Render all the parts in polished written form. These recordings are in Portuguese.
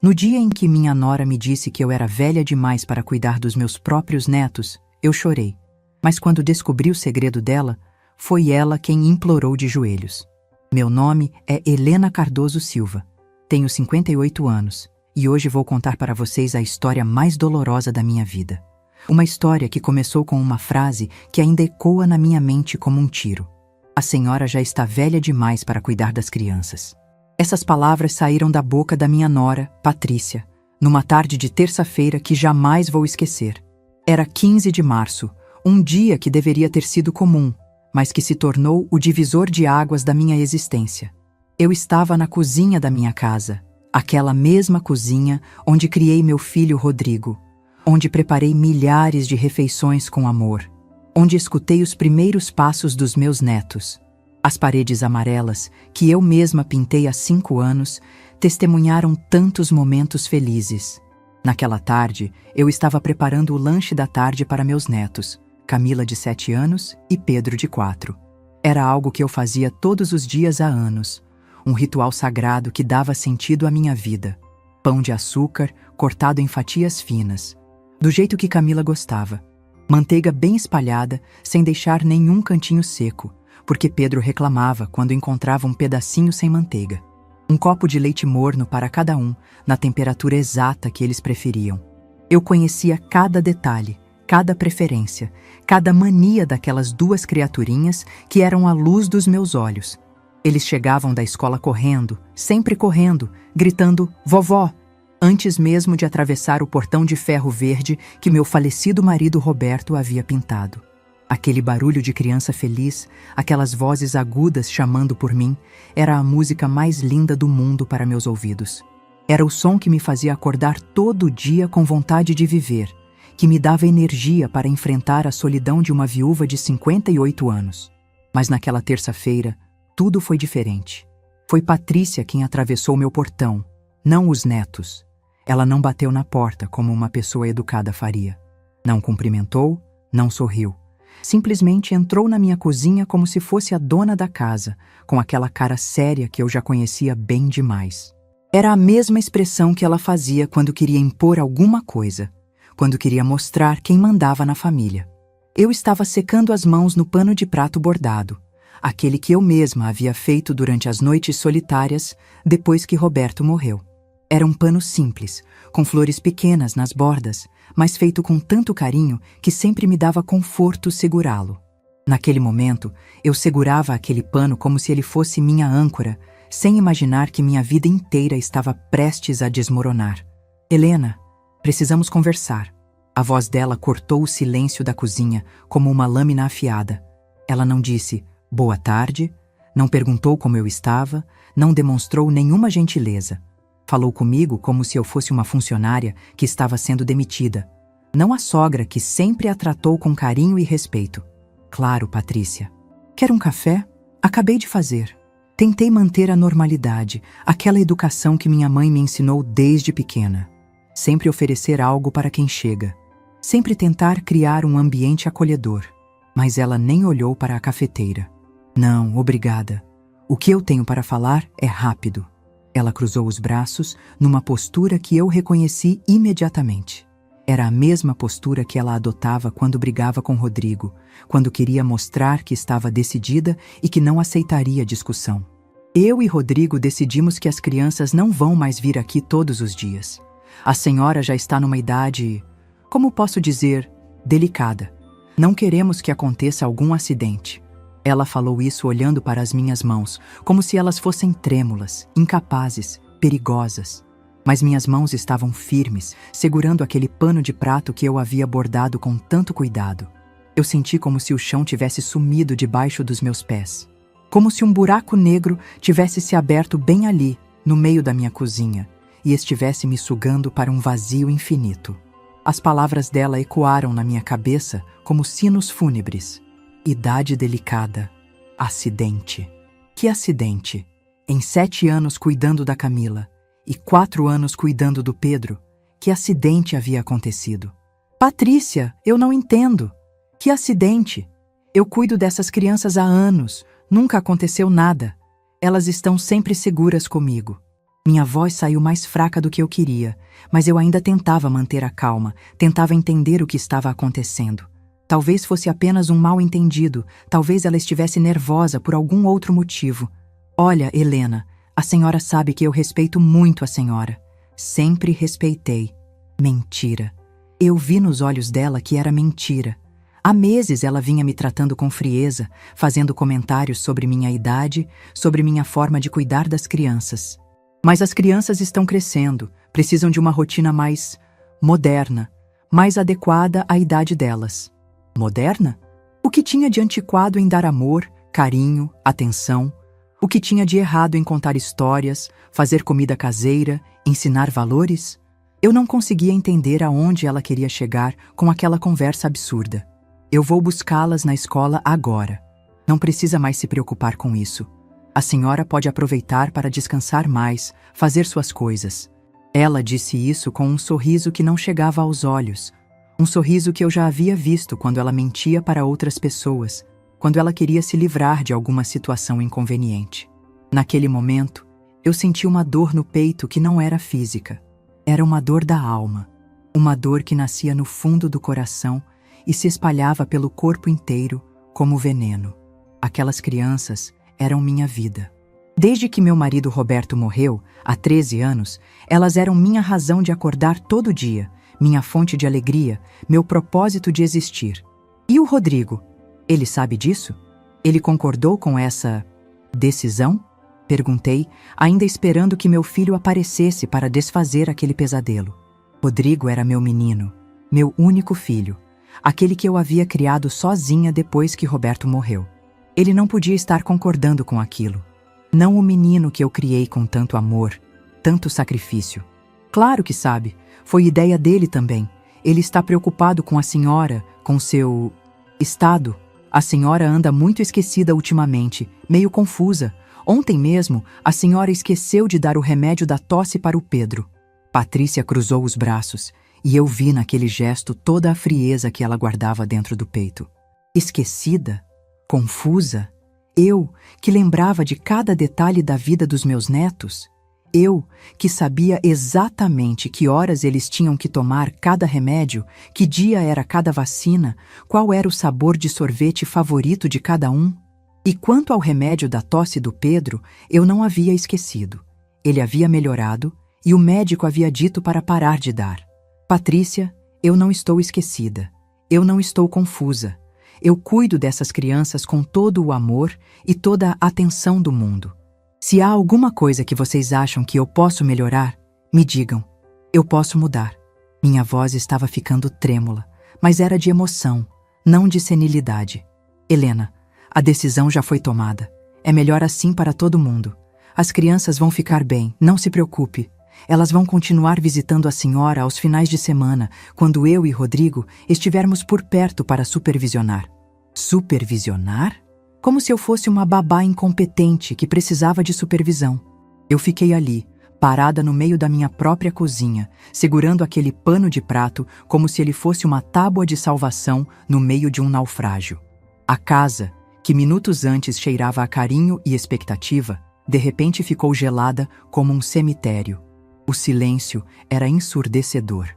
No dia em que minha nora me disse que eu era velha demais para cuidar dos meus próprios netos, eu chorei. Mas quando descobri o segredo dela, foi ela quem implorou de joelhos. Meu nome é Helena Cardoso Silva. Tenho 58 anos e hoje vou contar para vocês a história mais dolorosa da minha vida. Uma história que começou com uma frase que ainda ecoa na minha mente como um tiro. A senhora já está velha demais para cuidar das crianças. Essas palavras saíram da boca da minha nora, Patrícia, numa tarde de terça-feira que jamais vou esquecer. Era 15 de março, um dia que deveria ter sido comum, mas que se tornou o divisor de águas da minha existência. Eu estava na cozinha da minha casa, aquela mesma cozinha onde criei meu filho Rodrigo, onde preparei milhares de refeições com amor, onde escutei os primeiros passos dos meus netos. As paredes amarelas, que eu mesma pintei há 5 anos, testemunharam tantos momentos felizes. Naquela tarde, eu estava preparando o lanche da tarde para meus netos, Camila, de 7 anos, e Pedro, de 4. Era algo que eu fazia todos os dias há anos, um ritual sagrado que dava sentido à minha vida. Pão de açúcar, cortado em fatias finas, do jeito que Camila gostava. Manteiga bem espalhada, sem deixar nenhum cantinho seco, porque Pedro reclamava quando encontrava um pedacinho sem manteiga. Um copo de leite morno para cada um, na temperatura exata que eles preferiam. Eu conhecia cada detalhe, cada preferência, cada mania daquelas 2 criaturinhas que eram a luz dos meus olhos. Eles chegavam da escola correndo, sempre correndo, gritando "vovó", antes mesmo de atravessar o portão de ferro verde que meu falecido marido Roberto havia pintado. Aquele barulho de criança feliz, aquelas vozes agudas chamando por mim, era a música mais linda do mundo para meus ouvidos. Era o som que me fazia acordar todo dia com vontade de viver, que me dava energia para enfrentar a solidão de uma viúva de 58 anos. Mas naquela terça-feira, tudo foi diferente. Foi Patrícia quem atravessou meu portão, não os netos. Ela não bateu na porta como uma pessoa educada faria. Não cumprimentou, não sorriu. Simplesmente entrou na minha cozinha como se fosse a dona da casa, com aquela cara séria que eu já conhecia bem demais. Era a mesma expressão que ela fazia quando queria impor alguma coisa, quando queria mostrar quem mandava na família. Eu estava secando as mãos no pano de prato bordado, aquele que eu mesma havia feito durante as noites solitárias depois que Roberto morreu. Era um pano simples, com flores pequenas nas bordas, mas feito com tanto carinho que sempre me dava conforto segurá-lo. Naquele momento, eu segurava aquele pano como se ele fosse minha âncora, sem imaginar que minha vida inteira estava prestes a desmoronar. "Helena, precisamos conversar." A voz dela cortou o silêncio da cozinha como uma lâmina afiada. Ela não disse "boa tarde", não perguntou como eu estava, não demonstrou nenhuma gentileza. Falou comigo como se eu fosse uma funcionária que estava sendo demitida, não a sogra que sempre a tratou com carinho e respeito. "Claro, Patrícia. Quer um café? Acabei de fazer." Tentei manter a normalidade, aquela educação que minha mãe me ensinou desde pequena. Sempre oferecer algo para quem chega. Sempre tentar criar um ambiente acolhedor. Mas ela nem olhou para a cafeteira. "Não, obrigada. O que eu tenho para falar é rápido." Ela cruzou os braços numa postura que eu reconheci imediatamente. Era a mesma postura que ela adotava quando brigava com Rodrigo, quando queria mostrar que estava decidida e que não aceitaria discussão. Eu e Rodrigo decidimos que as crianças não vão mais vir aqui todos os dias. A senhora já está numa idade, como posso dizer, delicada. Não queremos que aconteça algum acidente. Ela falou isso olhando para as minhas mãos, como se elas fossem trêmulas, incapazes, perigosas. Mas minhas mãos estavam firmes, segurando aquele pano de prato que eu havia bordado com tanto cuidado. Eu senti como se o chão tivesse sumido debaixo dos meus pés. Como se um buraco negro tivesse se aberto bem ali, no meio da minha cozinha, e estivesse me sugando para um vazio infinito. As palavras dela ecoaram na minha cabeça como sinos fúnebres. Idade delicada. Acidente. Que acidente? Em 7 anos cuidando da Camila e 4 anos cuidando do Pedro, que acidente havia acontecido? "Patrícia, eu não entendo. Que acidente? Eu cuido dessas crianças há anos, nunca aconteceu nada. Elas estão sempre seguras comigo." Minha voz saiu mais fraca do que eu queria, mas eu ainda tentava manter a calma, tentava entender o que estava acontecendo. Talvez fosse apenas um mal-entendido, talvez ela estivesse nervosa por algum outro motivo. Olha, Helena, a senhora sabe que eu respeito muito a senhora. Sempre respeitei. Mentira. Eu vi nos olhos dela que era mentira. Há meses ela vinha me tratando com frieza, fazendo comentários sobre minha idade, sobre minha forma de cuidar das crianças. Mas as crianças estão crescendo, precisam de uma rotina mais moderna, mais adequada à idade delas. Moderna? O que tinha de antiquado em dar amor, carinho, atenção? O que tinha de errado em contar histórias, fazer comida caseira, ensinar valores? Eu não conseguia entender aonde ela queria chegar com aquela conversa absurda. Eu vou buscá-las na escola agora. Não precisa mais se preocupar com isso. A senhora pode aproveitar para descansar mais, fazer suas coisas. Ela disse isso com um sorriso que não chegava aos olhos. Um sorriso que eu já havia visto quando ela mentia para outras pessoas, quando ela queria se livrar de alguma situação inconveniente. Naquele momento, eu senti uma dor no peito que não era física. Era uma dor da alma. Uma dor que nascia no fundo do coração e se espalhava pelo corpo inteiro como veneno. Aquelas crianças eram minha vida. Desde que meu marido Roberto morreu, há 13 anos, elas eram minha razão de acordar todo dia, minha fonte de alegria, meu propósito de existir. E o Rodrigo? Ele sabe disso? Ele concordou com essa decisão? Perguntei, ainda esperando que meu filho aparecesse para desfazer aquele pesadelo. Rodrigo era meu menino, meu único filho, aquele que eu havia criado sozinha depois que Roberto morreu. Ele não podia estar concordando com aquilo. Não o menino que eu criei com tanto amor, tanto sacrifício. Claro que sabe, foi ideia dele também. Ele está preocupado com a senhora, com seu estado. A senhora anda muito esquecida ultimamente, meio confusa. Ontem mesmo, a senhora esqueceu de dar o remédio da tosse para o Pedro. Patrícia cruzou os braços, e eu vi naquele gesto toda a frieza que ela guardava dentro do peito. Esquecida? Confusa? Eu, que lembrava de cada detalhe da vida dos meus netos? Eu, que sabia exatamente que horas eles tinham que tomar cada remédio, que dia era cada vacina, qual era o sabor de sorvete favorito de cada um? E quanto ao remédio da tosse do Pedro, eu não havia esquecido. Ele havia melhorado e o médico havia dito para parar de dar. Patrícia, eu não estou esquecida. Eu não estou confusa. Eu cuido dessas crianças com todo o amor e toda a atenção do mundo. Se há alguma coisa que vocês acham que eu posso melhorar, me digam. Eu posso mudar. Minha voz estava ficando trêmula, mas era de emoção, não de senilidade. Helena, a decisão já foi tomada. É melhor assim para todo mundo. As crianças vão ficar bem, não se preocupe. Elas vão continuar visitando a senhora aos finais de semana, quando eu e Rodrigo estivermos por perto para supervisionar. Supervisionar? Como se eu fosse uma babá incompetente que precisava de supervisão. Eu fiquei ali, parada no meio da minha própria cozinha, segurando aquele pano de prato como se ele fosse uma tábua de salvação no meio de um naufrágio. A casa, que minutos antes cheirava a carinho e expectativa, de repente ficou gelada como um cemitério. O silêncio era ensurdecedor.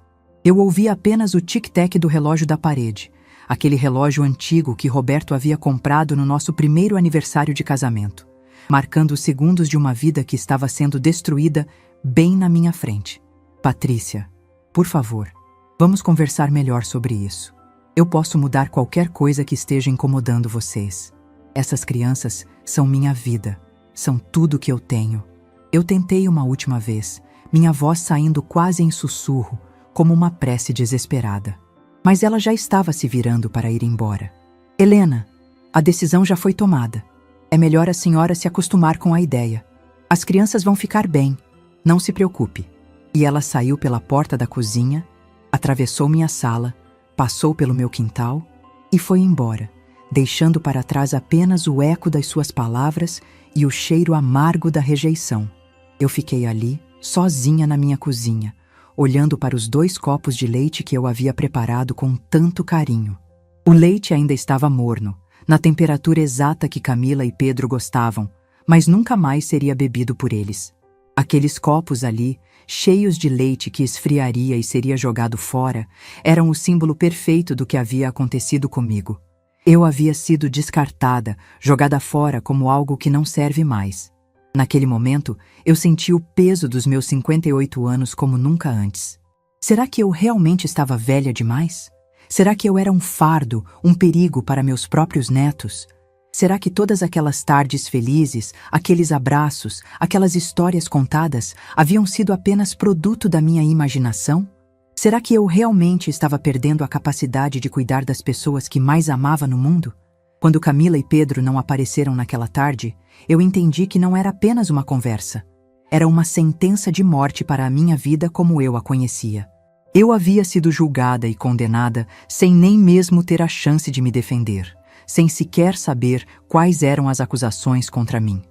Eu ouvia apenas o tic-tac do relógio da parede, aquele relógio antigo que Roberto havia comprado no nosso primeiro aniversário de casamento, marcando os segundos de uma vida que estava sendo destruída bem na minha frente. Patrícia, por favor, vamos conversar melhor sobre isso. Eu posso mudar qualquer coisa que esteja incomodando vocês. Essas crianças são minha vida, são tudo que eu tenho. Eu tentei uma última vez, minha voz saindo quase em sussurro, como uma prece desesperada. Mas ela já estava se virando para ir embora. Helena, a decisão já foi tomada. É melhor a senhora se acostumar com a ideia. As crianças vão ficar bem, não se preocupe. E ela saiu pela porta da cozinha, atravessou minha sala, passou pelo meu quintal e foi embora, deixando para trás apenas o eco das suas palavras e o cheiro amargo da rejeição. Eu fiquei ali, sozinha na minha cozinha, olhando para os 2 copos de leite que eu havia preparado com tanto carinho. O leite ainda estava morno, na temperatura exata que Camila e Pedro gostavam, mas nunca mais seria bebido por eles. Aqueles copos ali, cheios de leite que esfriaria e seria jogado fora, eram o símbolo perfeito do que havia acontecido comigo. Eu havia sido descartada, jogada fora como algo que não serve mais. Naquele momento, eu senti o peso dos meus 58 anos como nunca antes. Será que eu realmente estava velha demais? Será que eu era um fardo, um perigo para meus próprios netos? Será que todas aquelas tardes felizes, aqueles abraços, aquelas histórias contadas haviam sido apenas produto da minha imaginação? Será que eu realmente estava perdendo a capacidade de cuidar das pessoas que mais amava no mundo? Quando Camila e Pedro não apareceram naquela tarde, eu entendi que não era apenas uma conversa. Era uma sentença de morte para a minha vida como eu a conhecia. Eu havia sido julgada e condenada sem nem mesmo ter a chance de me defender, sem sequer saber quais eram as acusações contra mim.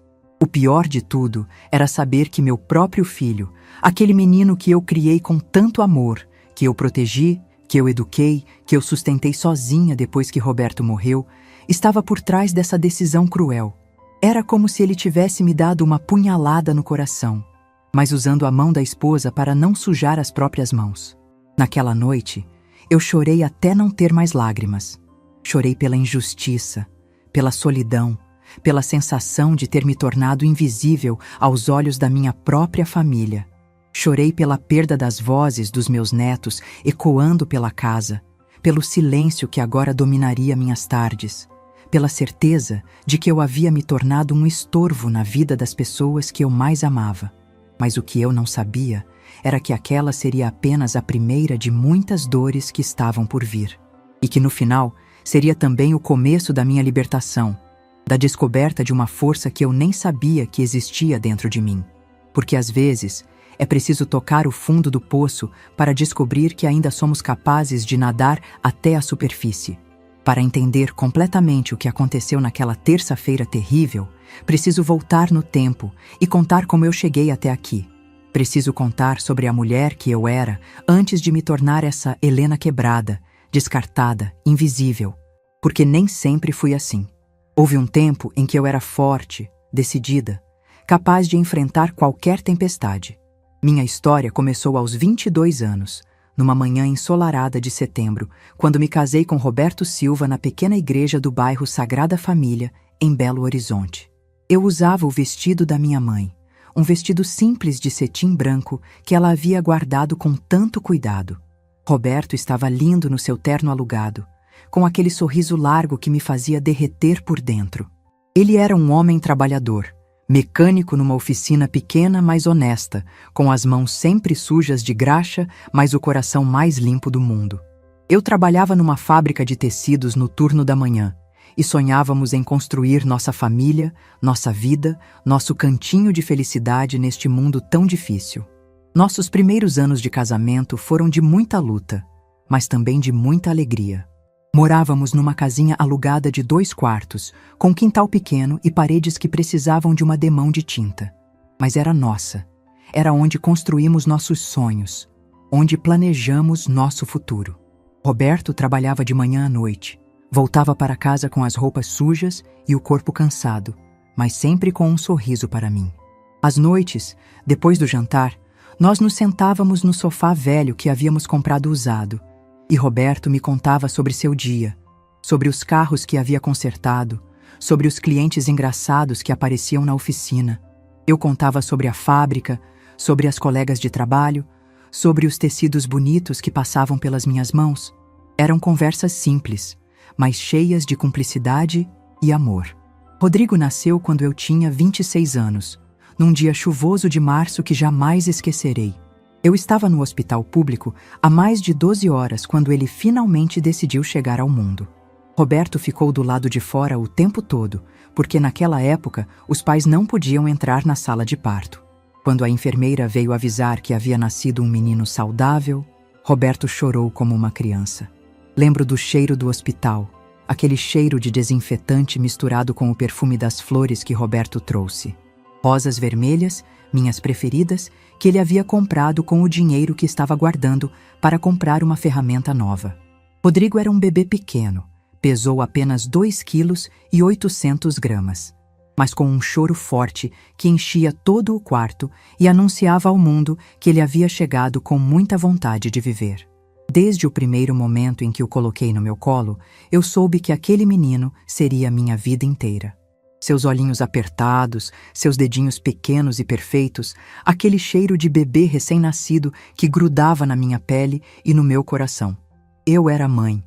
O pior de tudo era saber que meu próprio filho, aquele menino que eu criei com tanto amor, que eu protegi, que eu eduquei, que eu sustentei sozinha depois que Roberto morreu, estava por trás dessa decisão cruel. Era como se ele tivesse me dado uma punhalada no coração, mas usando a mão da esposa para não sujar as próprias mãos. Naquela noite, eu chorei até não ter mais lágrimas. Chorei pela injustiça, pela solidão, pela sensação de ter me tornado invisível aos olhos da minha própria família. Chorei pela perda das vozes dos meus netos ecoando pela casa, pelo silêncio que agora dominaria minhas tardes, pela certeza de que eu havia me tornado um estorvo na vida das pessoas que eu mais amava. Mas o que eu não sabia era que aquela seria apenas a primeira de muitas dores que estavam por vir. E que no final seria também o começo da minha libertação, da descoberta de uma força que eu nem sabia que existia dentro de mim. Porque às vezes é preciso tocar o fundo do poço para descobrir que ainda somos capazes de nadar até a superfície. Para entender completamente o que aconteceu naquela terça-feira terrível, preciso voltar no tempo e contar como eu cheguei até aqui. Preciso contar sobre a mulher que eu era antes de me tornar essa Helena quebrada, descartada, invisível. Porque nem sempre fui assim. Houve um tempo em que eu era forte, decidida, capaz de enfrentar qualquer tempestade. Minha história começou aos 22 anos, numa manhã ensolarada de setembro, quando me casei com Roberto Silva na pequena igreja do bairro Sagrada Família, em Belo Horizonte. Eu usava o vestido da minha mãe, um vestido simples de cetim branco que ela havia guardado com tanto cuidado. Roberto estava lindo no seu terno alugado, com aquele sorriso largo que me fazia derreter por dentro. Ele era um homem trabalhador, mecânico numa oficina pequena, mas honesta, com as mãos sempre sujas de graxa, mas o coração mais limpo do mundo. Eu trabalhava numa fábrica de tecidos no turno da manhã, e sonhávamos em construir nossa família, nossa vida, nosso cantinho de felicidade neste mundo tão difícil. Nossos primeiros anos de casamento foram de muita luta, mas também de muita alegria. Morávamos numa casinha alugada de 2 quartos, com um quintal pequeno e paredes que precisavam de uma demão de tinta. Mas era nossa. Era onde construímos nossos sonhos, onde planejamos nosso futuro. Roberto trabalhava de manhã à noite. Voltava para casa com as roupas sujas e o corpo cansado, mas sempre com um sorriso para mim. Às noites, depois do jantar, nós nos sentávamos no sofá velho que havíamos comprado usado, e Roberto me contava sobre seu dia, sobre os carros que havia consertado, sobre os clientes engraçados que apareciam na oficina. Eu contava sobre a fábrica, sobre as colegas de trabalho, sobre os tecidos bonitos que passavam pelas minhas mãos. Eram conversas simples, mas cheias de cumplicidade e amor. Rodrigo nasceu quando eu tinha 26 anos, num dia chuvoso de março que jamais esquecerei. Eu estava no hospital público há mais de 12 horas quando ele finalmente decidiu chegar ao mundo. Roberto ficou do lado de fora o tempo todo, porque naquela época os pais não podiam entrar na sala de parto. Quando a enfermeira veio avisar que havia nascido um menino saudável, Roberto chorou como uma criança. Lembro do cheiro do hospital, aquele cheiro de desinfetante misturado com o perfume das flores que Roberto trouxe. Rosas vermelhas, minhas preferidas, que ele havia comprado com o dinheiro que estava guardando para comprar uma ferramenta nova. Rodrigo era um bebê pequeno, pesou apenas 2 quilos e 800 gramas. mas com um choro forte que enchia todo o quarto e anunciava ao mundo que ele havia chegado com muita vontade de viver. Desde o primeiro momento em que o coloquei no meu colo, eu soube que aquele menino seria a minha vida inteira. Seus olhinhos apertados, seus dedinhos pequenos e perfeitos, aquele cheiro de bebê recém-nascido que grudava na minha pele e no meu coração. Eu era mãe.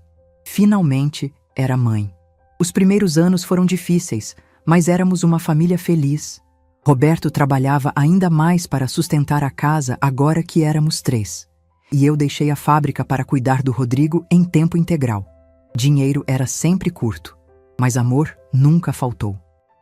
Finalmente era mãe. Os primeiros anos foram difíceis, mas éramos uma família feliz. Roberto trabalhava ainda mais para sustentar a casa agora que éramos 3. E eu deixei a fábrica para cuidar do Rodrigo em tempo integral. Dinheiro era sempre curto, mas amor nunca faltou.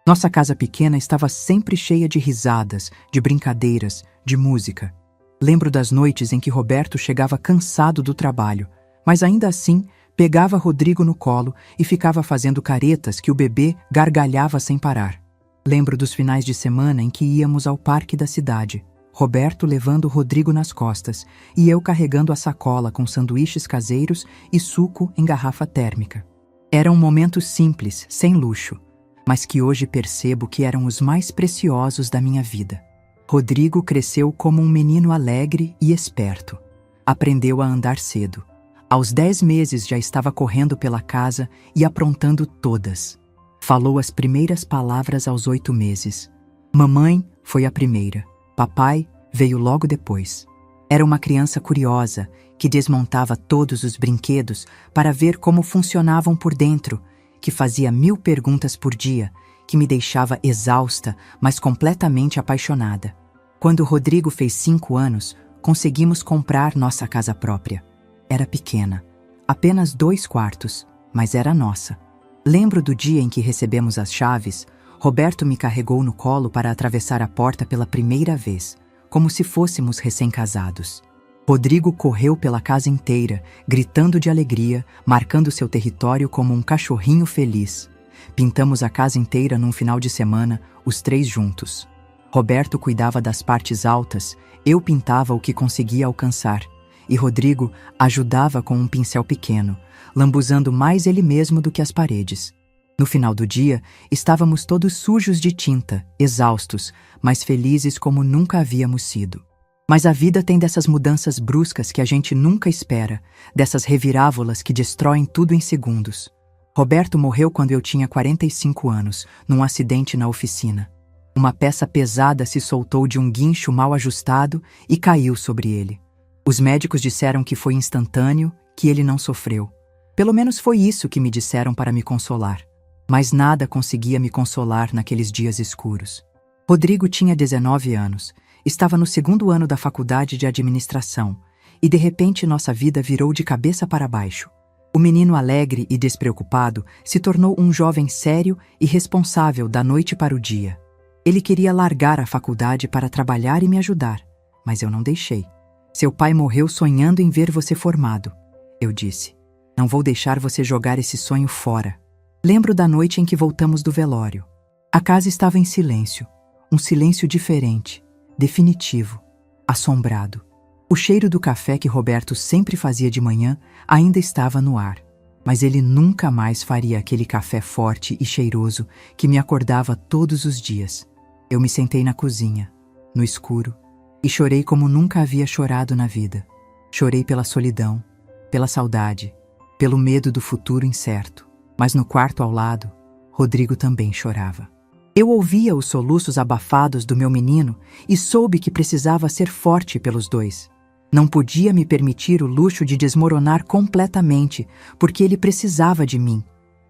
Nossa casa pequena estava sempre cheia de risadas, de brincadeiras, de música. Lembro das noites em que Roberto chegava cansado do trabalho, mas ainda assim pegava Rodrigo no colo e ficava fazendo caretas que o bebê gargalhava sem parar. Lembro dos finais de semana em que íamos ao parque da cidade, Roberto levando Rodrigo nas costas e eu carregando a sacola com sanduíches caseiros e suco em garrafa térmica. Eram momentos simples, sem luxo, mas que hoje percebo que eram os mais preciosos da minha vida. Rodrigo cresceu como um menino alegre e esperto. Aprendeu a andar cedo. Aos 10 meses já estava correndo pela casa e aprontando todas. Falou as primeiras palavras aos 8 meses. Mamãe foi a primeira. Papai veio logo depois. Era uma criança curiosa que desmontava todos os brinquedos para ver como funcionavam por dentro, que fazia 1000 perguntas por dia, que me deixava exausta, mas completamente apaixonada. Quando Rodrigo fez 5 anos, conseguimos comprar nossa casa própria. Era pequena, apenas 2 quartos, mas era nossa. Lembro do dia em que recebemos as chaves. Roberto me carregou no colo para atravessar a porta pela primeira vez, como se fôssemos recém-casados. Rodrigo correu pela casa inteira, gritando de alegria, marcando seu território como um cachorrinho feliz. Pintamos a casa inteira num final de semana, os 3 juntos. Roberto cuidava das partes altas, eu pintava o que conseguia alcançar, e Rodrigo ajudava com um pincel pequeno, lambuzando mais ele mesmo do que as paredes. No final do dia, estávamos todos sujos de tinta, exaustos, mas felizes como nunca havíamos sido. Mas a vida tem dessas mudanças bruscas que a gente nunca espera, dessas revirávolas que destroem tudo em segundos. Roberto morreu quando eu tinha 45 anos, num acidente na oficina. Uma peça pesada se soltou de um guincho mal ajustado e caiu sobre ele. Os médicos disseram que foi instantâneo, que ele não sofreu. Pelo menos foi isso que me disseram para me consolar. Mas nada conseguia me consolar naqueles dias escuros. Rodrigo tinha 19 anos, estava no 2º ano da faculdade de administração, e de repente nossa vida virou de cabeça para baixo. O menino alegre e despreocupado se tornou um jovem sério e responsável da noite para o dia. Ele queria largar a faculdade para trabalhar e me ajudar, mas eu não deixei. Seu pai morreu sonhando em ver você formado. Eu disse, não vou deixar você jogar esse sonho fora. Lembro da noite em que voltamos do velório. A casa estava em silêncio, um silêncio diferente, definitivo, assombrado. O cheiro do café que Roberto sempre fazia de manhã ainda estava no ar, mas ele nunca mais faria aquele café forte e cheiroso que me acordava todos os dias. Eu me sentei na cozinha, no escuro, e chorei como nunca havia chorado na vida. Chorei pela solidão, pela saudade, pelo medo do futuro incerto. Mas no quarto ao lado, Rodrigo também chorava. Eu ouvia os soluços abafados do meu menino e soube que precisava ser forte pelos 2. Não podia me permitir o luxo de desmoronar completamente, porque ele precisava de mim.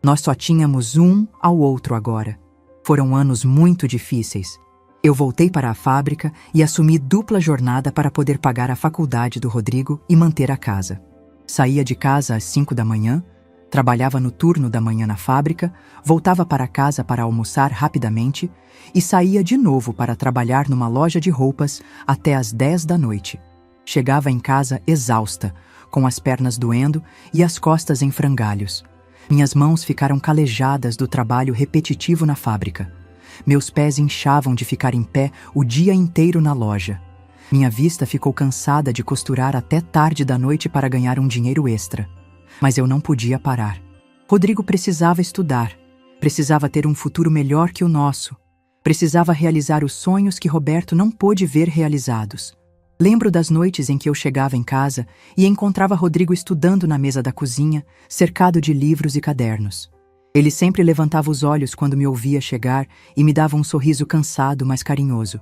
Nós só tínhamos um ao outro agora. Foram anos muito difíceis. Eu voltei para a fábrica e assumi dupla jornada para poder pagar a faculdade do Rodrigo e manter a casa. Saía de casa às 5 da manhã, trabalhava no turno da manhã na fábrica, voltava para casa para almoçar rapidamente e saía de novo para trabalhar numa loja de roupas até às 10 da noite. Chegava em casa exausta, com as pernas doendo e as costas em frangalhos. Minhas mãos ficaram calejadas do trabalho repetitivo na fábrica. Meus pés inchavam de ficar em pé o dia inteiro na loja. Minha vista ficou cansada de costurar até tarde da noite para ganhar um dinheiro extra. Mas eu não podia parar. Rodrigo precisava estudar, precisava ter um futuro melhor que o nosso. Precisava realizar os sonhos que Roberto não pôde ver realizados. Lembro das noites em que eu chegava em casa e encontrava Rodrigo estudando na mesa da cozinha, cercado de livros e cadernos. Ele sempre levantava os olhos quando me ouvia chegar e me dava um sorriso cansado, mas carinhoso.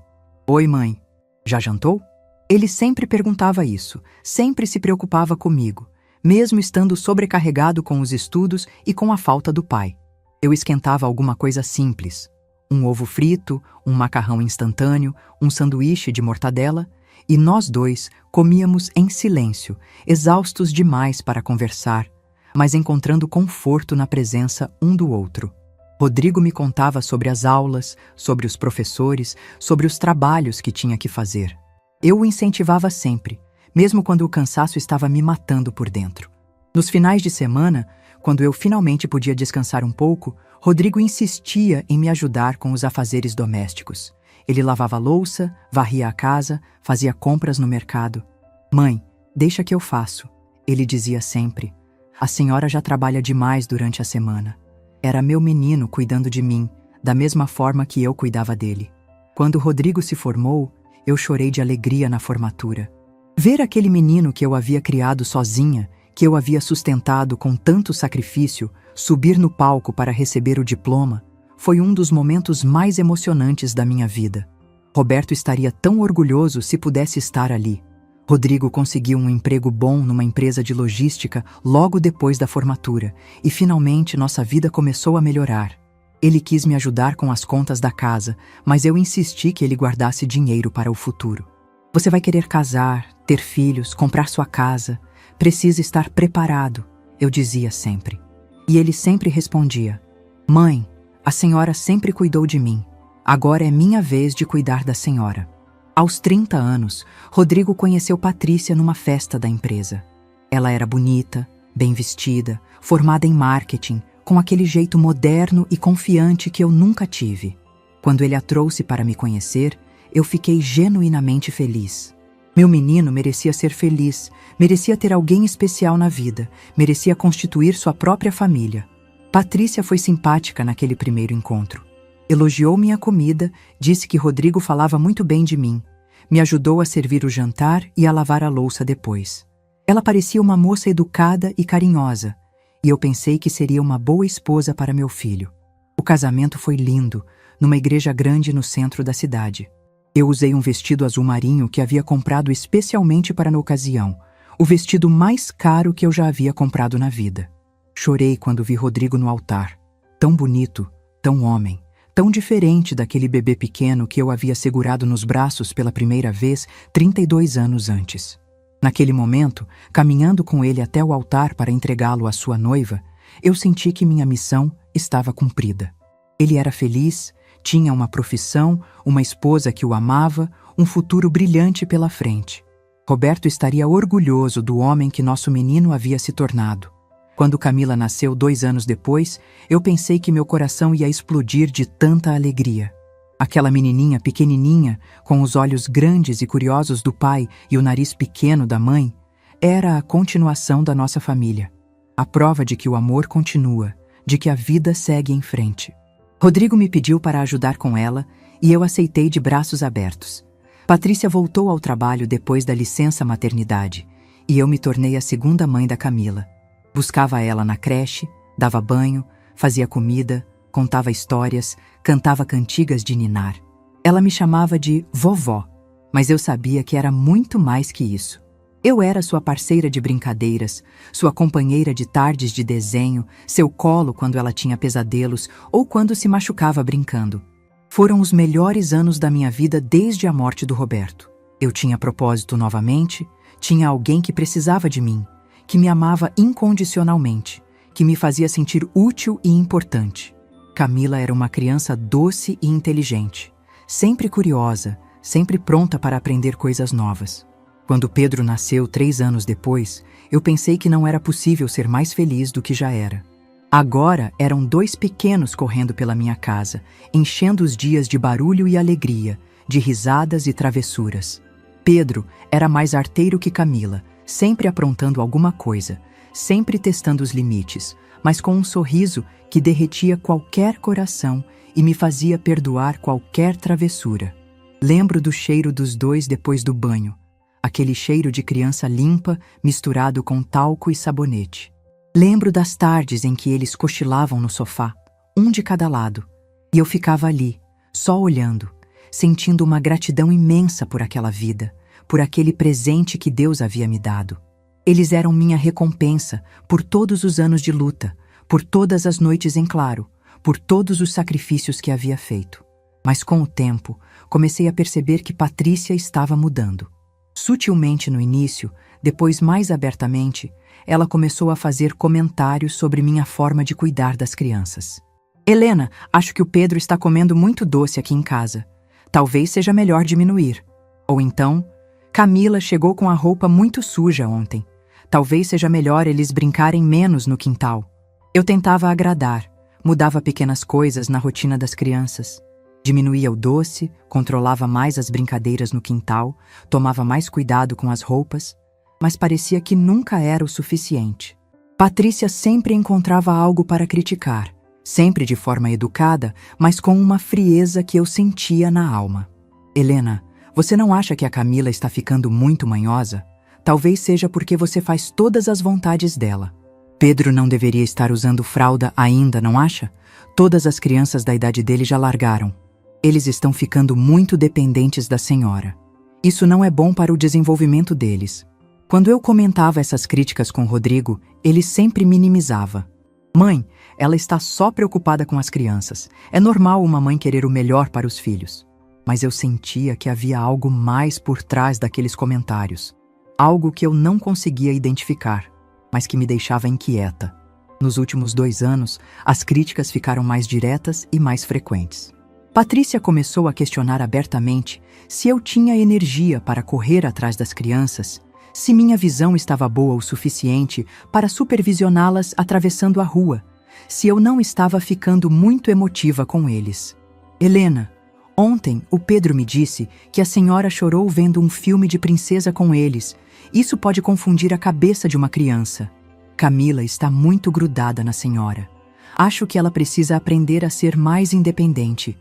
"Oi, mãe. Já jantou?" Ele sempre perguntava isso, sempre se preocupava comigo, mesmo estando sobrecarregado com os estudos e com a falta do pai. Eu esquentava alguma coisa simples, um ovo frito, um macarrão instantâneo, um sanduíche de mortadela, e nós dois comíamos em silêncio, exaustos demais para conversar, mas encontrando conforto na presença um do outro. Rodrigo me contava sobre as aulas, sobre os professores, sobre os trabalhos que tinha que fazer. Eu o incentivava sempre, mesmo quando o cansaço estava me matando por dentro. Nos finais de semana, quando eu finalmente podia descansar um pouco, Rodrigo insistia em me ajudar com os afazeres domésticos. Ele lavava a louça, varria a casa, fazia compras no mercado. "Mãe, deixa que eu faço", ele dizia sempre. "A senhora já trabalha demais durante a semana." Era meu menino cuidando de mim, da mesma forma que eu cuidava dele. Quando Rodrigo se formou, eu chorei de alegria na formatura. Ver aquele menino que eu havia criado sozinha, que eu havia sustentado com tanto sacrifício, subir no palco para receber o diploma, foi um dos momentos mais emocionantes da minha vida. Roberto estaria tão orgulhoso se pudesse estar ali. Rodrigo conseguiu um emprego bom numa empresa de logística logo depois da formatura, e finalmente nossa vida começou a melhorar. Ele quis me ajudar com as contas da casa, mas eu insisti que ele guardasse dinheiro para o futuro. "Você vai querer casar, ter filhos, comprar sua casa. Precisa estar preparado", eu dizia sempre. E ele sempre respondia: "Mãe, a senhora sempre cuidou de mim. Agora é minha vez de cuidar da senhora." Aos 30 anos, Rodrigo conheceu Patrícia numa festa da empresa. Ela era bonita, bem vestida, formada em marketing, com aquele jeito moderno e confiante que eu nunca tive. Quando ele a trouxe para me conhecer, eu fiquei genuinamente feliz. Meu menino merecia ser feliz, merecia ter alguém especial na vida, merecia constituir sua própria família. Patrícia foi simpática naquele primeiro encontro. Elogiou minha comida, disse que Rodrigo falava muito bem de mim, me ajudou a servir o jantar e a lavar a louça depois. Ela parecia uma moça educada e carinhosa, e eu pensei que seria uma boa esposa para meu filho. O casamento foi lindo, numa igreja grande no centro da cidade. Eu usei um vestido azul marinho que havia comprado especialmente para a ocasião, o vestido mais caro que eu já havia comprado na vida. Chorei quando vi Rodrigo no altar, tão bonito, tão homem, tão diferente daquele bebê pequeno que eu havia segurado nos braços pela primeira vez 32 anos antes. Naquele momento, caminhando com ele até o altar para entregá-lo à sua noiva, eu senti que minha missão estava cumprida. Ele era feliz, tinha uma profissão, uma esposa que o amava, um futuro brilhante pela frente. Roberto estaria orgulhoso do homem que nosso menino havia se tornado. Quando Camila nasceu 2 anos depois, eu pensei que meu coração ia explodir de tanta alegria. Aquela menininha pequenininha, com os olhos grandes e curiosos do pai e o nariz pequeno da mãe, era a continuação da nossa família. A prova de que o amor continua, de que a vida segue em frente. Rodrigo me pediu para ajudar com ela e eu aceitei de braços abertos. Patrícia voltou ao trabalho depois da licença maternidade e eu me tornei a segunda mãe da Camila. Buscava ela na creche, dava banho, fazia comida, contava histórias, cantava cantigas de ninar. Ela me chamava de vovó, mas eu sabia que era muito mais que isso. Eu era sua parceira de brincadeiras, sua companheira de tardes de desenho, seu colo quando ela tinha pesadelos ou quando se machucava brincando. Foram os melhores anos da minha vida desde a morte do Roberto. Eu tinha propósito novamente, tinha alguém que precisava de mim, que me amava incondicionalmente, que me fazia sentir útil e importante. Camila era uma criança doce e inteligente, sempre curiosa, sempre pronta para aprender coisas novas. Quando Pedro nasceu 3 anos depois, eu pensei que não era possível ser mais feliz do que já era. Agora eram 2 pequenos correndo pela minha casa, enchendo os dias de barulho e alegria, de risadas e travessuras. Pedro era mais arteiro que Camila, sempre aprontando alguma coisa, sempre testando os limites, mas com um sorriso que derretia qualquer coração e me fazia perdoar qualquer travessura. Lembro do cheiro dos dois depois do banho, aquele cheiro de criança limpa misturado com talco e sabonete. Lembro das tardes em que eles cochilavam no sofá, um de cada lado, e eu ficava ali, só olhando, sentindo uma gratidão imensa por aquela vida, por aquele presente que Deus havia me dado. Eles eram minha recompensa por todos os anos de luta, por todas as noites em claro, por todos os sacrifícios que havia feito. Mas com o tempo, comecei a perceber que Patrícia estava mudando. Sutilmente no início, depois mais abertamente, ela começou a fazer comentários sobre minha forma de cuidar das crianças. Helena, acho que o Pedro está comendo muito doce aqui em casa. Talvez seja melhor diminuir. Ou então, Camila chegou com a roupa muito suja ontem. Talvez seja melhor eles brincarem menos no quintal. Eu tentava agradar, mudava pequenas coisas na rotina das crianças. Diminuía o doce, controlava mais as brincadeiras no quintal, tomava mais cuidado com as roupas, mas parecia que nunca era o suficiente. Patrícia sempre encontrava algo para criticar, sempre de forma educada, mas com uma frieza que eu sentia na alma. Helena, você não acha que a Camila está ficando muito manhosa? Talvez seja porque você faz todas as vontades dela. Pedro não deveria estar usando fralda ainda, não acha? Todas as crianças da idade dele já largaram. Eles estão ficando muito dependentes da senhora. Isso não é bom para o desenvolvimento deles. Quando eu comentava essas críticas com Rodrigo, ele sempre minimizava. Mãe, ela está só preocupada com as crianças. É normal uma mãe querer o melhor para os filhos. Mas eu sentia que havia algo mais por trás daqueles comentários. Algo que eu não conseguia identificar, mas que me deixava inquieta. Nos últimos 2 anos, as críticas ficaram mais diretas e mais frequentes. Patrícia começou a questionar abertamente se eu tinha energia para correr atrás das crianças, se minha visão estava boa o suficiente para supervisioná-las atravessando a rua, se eu não estava ficando muito emotiva com eles. Helena, ontem o Pedro me disse que a senhora chorou vendo um filme de princesa com eles. Isso pode confundir a cabeça de uma criança. Camila está muito grudada na senhora. Acho que ela precisa aprender a ser mais independente.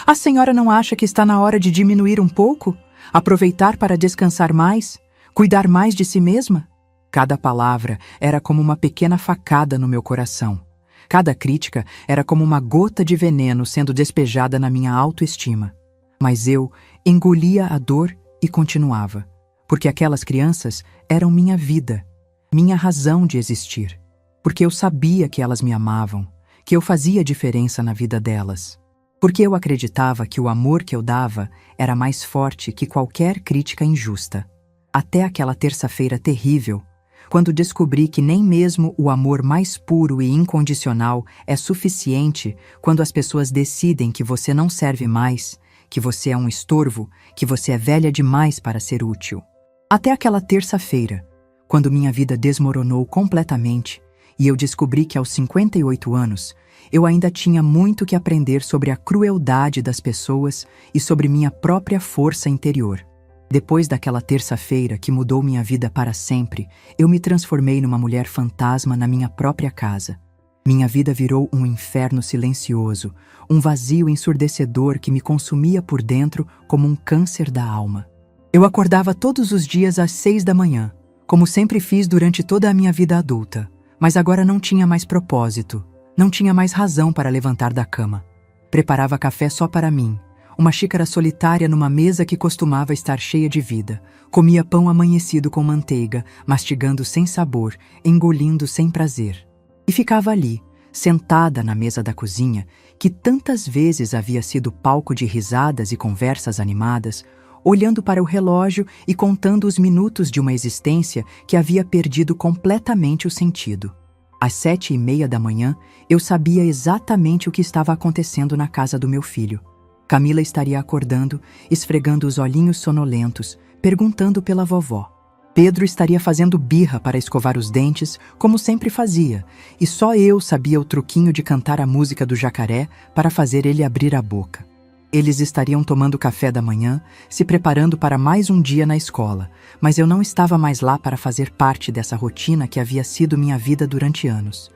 A senhora não acha que está na hora de diminuir um pouco? Aproveitar para descansar mais? Cuidar mais de si mesma? Cada palavra era como uma pequena facada no meu coração. Cada crítica era como uma gota de veneno sendo despejada na minha autoestima. Mas eu engolia a dor e continuava. Porque aquelas crianças eram minha vida, minha razão de existir. Porque eu sabia que elas me amavam, que eu fazia diferença na vida delas. Porque eu acreditava que o amor que eu dava era mais forte que qualquer crítica injusta. Até aquela terça-feira terrível, quando descobri que nem mesmo o amor mais puro e incondicional é suficiente quando as pessoas decidem que você não serve mais, que você é um estorvo, que você é velha demais para ser útil. Até aquela terça-feira, quando minha vida desmoronou completamente e eu descobri que aos 58 anos eu ainda tinha muito que aprender sobre a crueldade das pessoas e sobre minha própria força interior. Depois daquela terça-feira que mudou minha vida para sempre, eu me transformei numa mulher fantasma na minha própria casa. Minha vida virou um inferno silencioso, um vazio ensurdecedor que me consumia por dentro como um câncer da alma. Eu acordava todos os dias às 6 da manhã, como sempre fiz durante toda a minha vida adulta, mas agora não tinha mais propósito, não tinha mais razão para levantar da cama. Preparava café só para mim, uma xícara solitária numa mesa que costumava estar cheia de vida. Comia pão amanhecido com manteiga, mastigando sem sabor, engolindo sem prazer. E ficava ali, sentada na mesa da cozinha, que tantas vezes havia sido palco de risadas e conversas animadas, olhando para o relógio e contando os minutos de uma existência que havia perdido completamente o sentido. Às 7h30 da manhã, eu sabia exatamente o que estava acontecendo na casa do meu filho. Camila estaria acordando, esfregando os olhinhos sonolentos, perguntando pela vovó. Pedro estaria fazendo birra para escovar os dentes, como sempre fazia, e só eu sabia o truquinho de cantar a música do jacaré para fazer ele abrir a boca. Eles estariam tomando café da manhã, se preparando para mais um dia na escola, mas eu não estava mais lá para fazer parte dessa rotina que havia sido minha vida durante anos.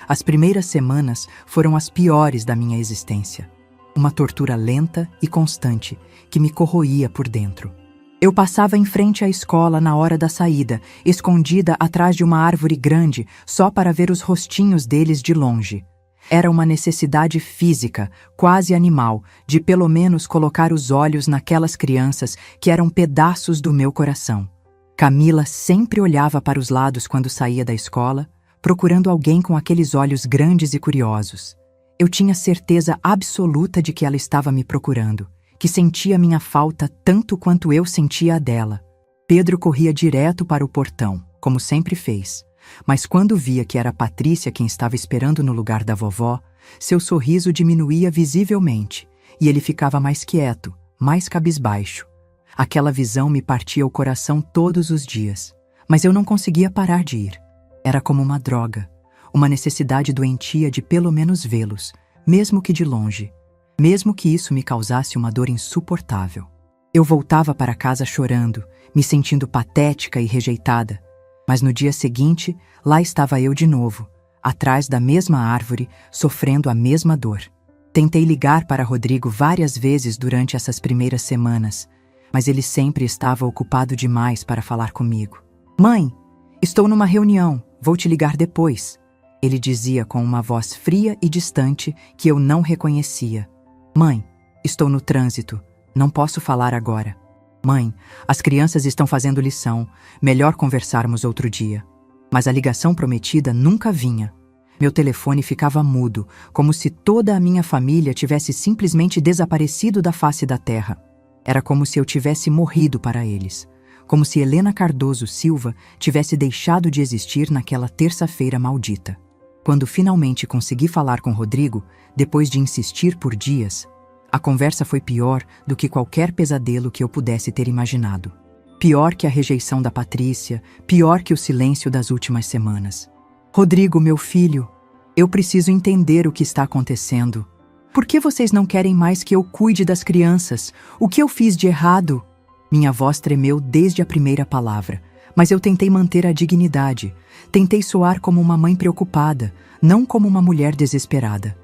As primeiras semanas foram as piores da minha existência. Uma tortura lenta e constante que me corroía por dentro. Eu passava em frente à escola na hora da saída, escondida atrás de uma árvore grande, só para ver os rostinhos deles de longe. Era uma necessidade física, quase animal, de pelo menos colocar os olhos naquelas crianças que eram pedaços do meu coração. Camila sempre olhava para os lados quando saía da escola, procurando alguém com aqueles olhos grandes e curiosos. Eu tinha certeza absoluta de que ela estava me procurando, que sentia minha falta tanto quanto eu sentia a dela. Pedro corria direto para o portão, como sempre fez. Mas quando via que era Patrícia quem estava esperando no lugar da vovó, seu sorriso diminuía visivelmente e ele ficava mais quieto, mais cabisbaixo. Aquela visão me partia o coração todos os dias, mas eu não conseguia parar de ir. Era como uma droga, uma necessidade doentia de pelo menos vê-los, mesmo que de longe, mesmo que isso me causasse uma dor insuportável. Eu voltava para casa chorando, me sentindo patética e rejeitada. Mas no dia seguinte, lá estava eu de novo, atrás da mesma árvore, sofrendo a mesma dor. Tentei ligar para Rodrigo várias vezes durante essas primeiras semanas, mas ele sempre estava ocupado demais para falar comigo. "Mãe, estou numa reunião, vou te ligar depois", ele dizia com uma voz fria e distante que eu não reconhecia. "Mãe, estou no trânsito, não posso falar agora. Mãe, as crianças estão fazendo lição, melhor conversarmos outro dia." Mas a ligação prometida nunca vinha. Meu telefone ficava mudo, como se toda a minha família tivesse simplesmente desaparecido da face da terra. Era como se eu tivesse morrido para eles, como se Helena Cardoso Silva tivesse deixado de existir naquela terça-feira maldita. Quando finalmente consegui falar com Rodrigo, depois de insistir por dias, a conversa foi pior do que qualquer pesadelo que eu pudesse ter imaginado. Pior que a rejeição da Patrícia, pior que o silêncio das últimas semanas. "Rodrigo, meu filho, eu preciso entender o que está acontecendo. Por que vocês não querem mais que eu cuide das crianças? O que eu fiz de errado?" Minha voz tremeu desde a primeira palavra, mas eu tentei manter a dignidade. Tentei soar como uma mãe preocupada, não como uma mulher desesperada.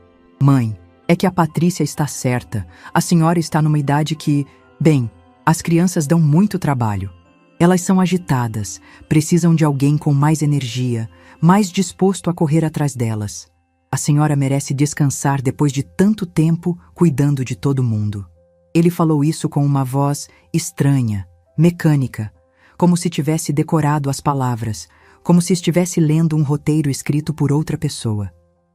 "Mãe, é que a Patrícia está certa. A senhora está numa idade que, bem, as crianças dão muito trabalho. Elas são agitadas, precisam de alguém com mais energia, mais disposto a correr atrás delas. A senhora merece descansar depois de tanto tempo cuidando de todo mundo." Ele falou isso com uma voz estranha, mecânica, como se tivesse decorado as palavras, como se estivesse lendo um roteiro escrito por outra pessoa.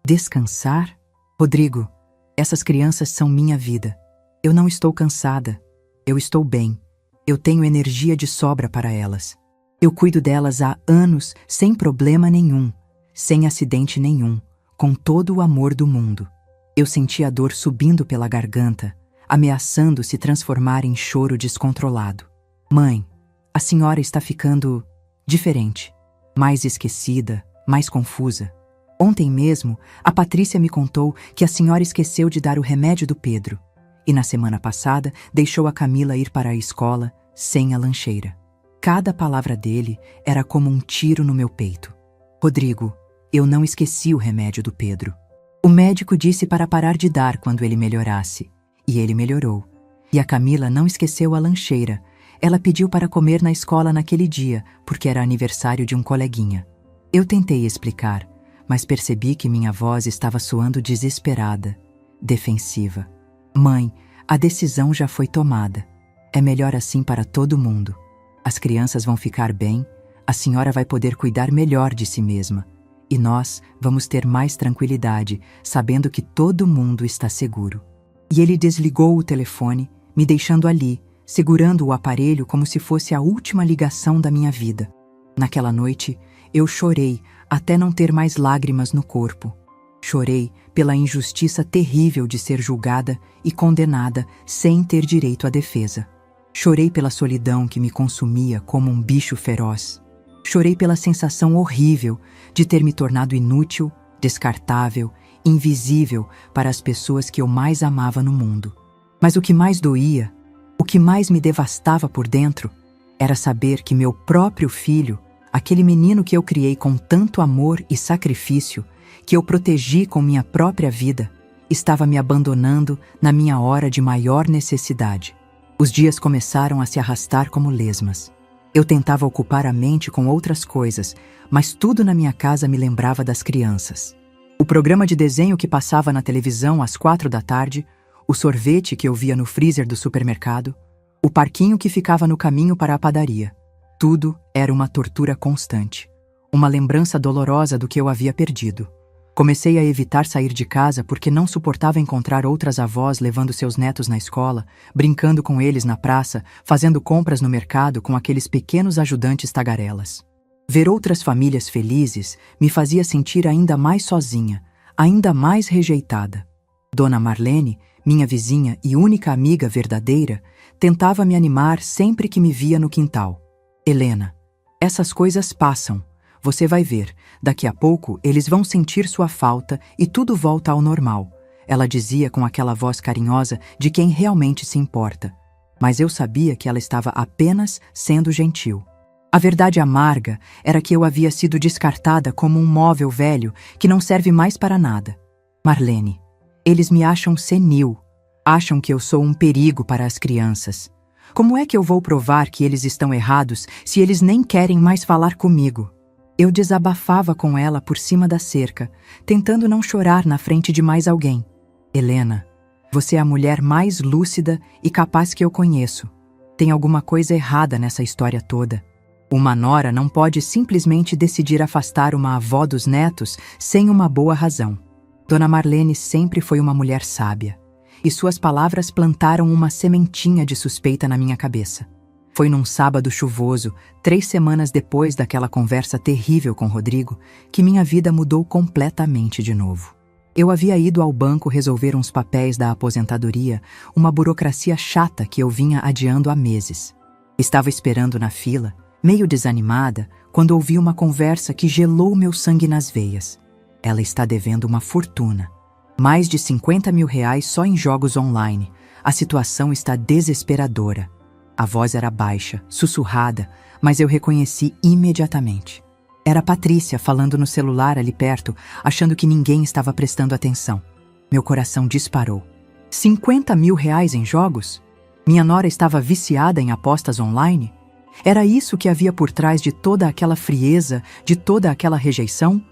"Descansar? Rodrigo, essas crianças são minha vida. Eu não estou cansada. Eu estou bem. Eu tenho energia de sobra para elas. Eu cuido delas há anos, sem problema nenhum, sem acidente nenhum, com todo o amor do mundo." Eu senti a dor subindo pela garganta, ameaçando se transformar em choro descontrolado. "Mãe, a senhora está ficando diferente, mais esquecida, mais confusa. Ontem mesmo, a Patrícia me contou que a senhora esqueceu de dar o remédio do Pedro. E na semana passada, deixou a Camila ir para a escola sem a lancheira." Cada palavra dele era como um tiro no meu peito. "Rodrigo, eu não esqueci o remédio do Pedro. O médico disse para parar de dar quando ele melhorasse. E ele melhorou. E a Camila não esqueceu a lancheira. Ela pediu para comer na escola naquele dia, porque era aniversário de um coleguinha." Eu tentei explicar, mas percebi que minha voz estava soando desesperada, defensiva. "Mãe, a decisão já foi tomada. É melhor assim para todo mundo. As crianças vão ficar bem, a senhora vai poder cuidar melhor de si mesma. E nós vamos ter mais tranquilidade, sabendo que todo mundo está seguro." E ele desligou o telefone, me deixando ali, segurando o aparelho como se fosse a última ligação da minha vida. Naquela noite, eu chorei até não ter mais lágrimas no corpo. Chorei pela injustiça terrível de ser julgada e condenada sem ter direito à defesa. Chorei pela solidão que me consumia como um bicho feroz. Chorei pela sensação horrível de ter me tornado inútil, descartável, invisível para as pessoas que eu mais amava no mundo. Mas o que mais doía, o que mais me devastava por dentro, era saber que meu próprio filho, aquele menino que eu criei com tanto amor e sacrifício, que eu protegi com minha própria vida, estava me abandonando na minha hora de maior necessidade. Os dias começaram a se arrastar como lesmas. Eu tentava ocupar a mente com outras coisas, mas tudo na minha casa me lembrava das crianças. O programa de desenho que passava na televisão às 4 da tarde, o sorvete que eu via no freezer do supermercado, o parquinho que ficava no caminho para a padaria. Tudo era uma tortura constante, uma lembrança dolorosa do que eu havia perdido. Comecei a evitar sair de casa porque não suportava encontrar outras avós levando seus netos na escola, brincando com eles na praça, fazendo compras no mercado com aqueles pequenos ajudantes tagarelas. Ver outras famílias felizes me fazia sentir ainda mais sozinha, ainda mais rejeitada. Dona Marlene, minha vizinha e única amiga verdadeira, tentava me animar sempre que me via no quintal. Helena, essas coisas passam. Você vai ver, daqui a pouco eles vão sentir sua falta e tudo volta ao normal, ela dizia com aquela voz carinhosa de quem realmente se importa. Mas eu sabia que ela estava apenas sendo gentil. A verdade amarga era que eu havia sido descartada como um móvel velho que não serve mais para nada. Marlene, eles me acham senil, acham que eu sou um perigo para as crianças. Como é que eu vou provar que eles estão errados se eles nem querem mais falar comigo? Eu desabafava com ela por cima da cerca, tentando não chorar na frente de mais alguém. Helena, você é a mulher mais lúcida e capaz que eu conheço. Tem alguma coisa errada nessa história toda. Uma nora não pode simplesmente decidir afastar uma avó dos netos sem uma boa razão. Dona Marlene sempre foi uma mulher sábia, e suas palavras plantaram uma sementinha de suspeita na minha cabeça. Foi num sábado chuvoso, 3 semanas depois daquela conversa terrível com Rodrigo, que minha vida mudou completamente de novo. Eu havia ido ao banco resolver uns papéis da aposentadoria, uma burocracia chata que eu vinha adiando há meses. Estava esperando na fila, meio desanimada, quando ouvi uma conversa que gelou meu sangue nas veias. Ela está devendo uma fortuna. Mais de 50 mil reais só em jogos online. A situação está desesperadora. A voz era baixa, sussurrada, mas eu reconheci imediatamente. Era Patrícia falando no celular ali perto, achando que ninguém estava prestando atenção. Meu coração disparou. 50 mil reais em jogos? Minha nora estava viciada em apostas online? Era isso que havia por trás de toda aquela frieza, de toda aquela rejeição?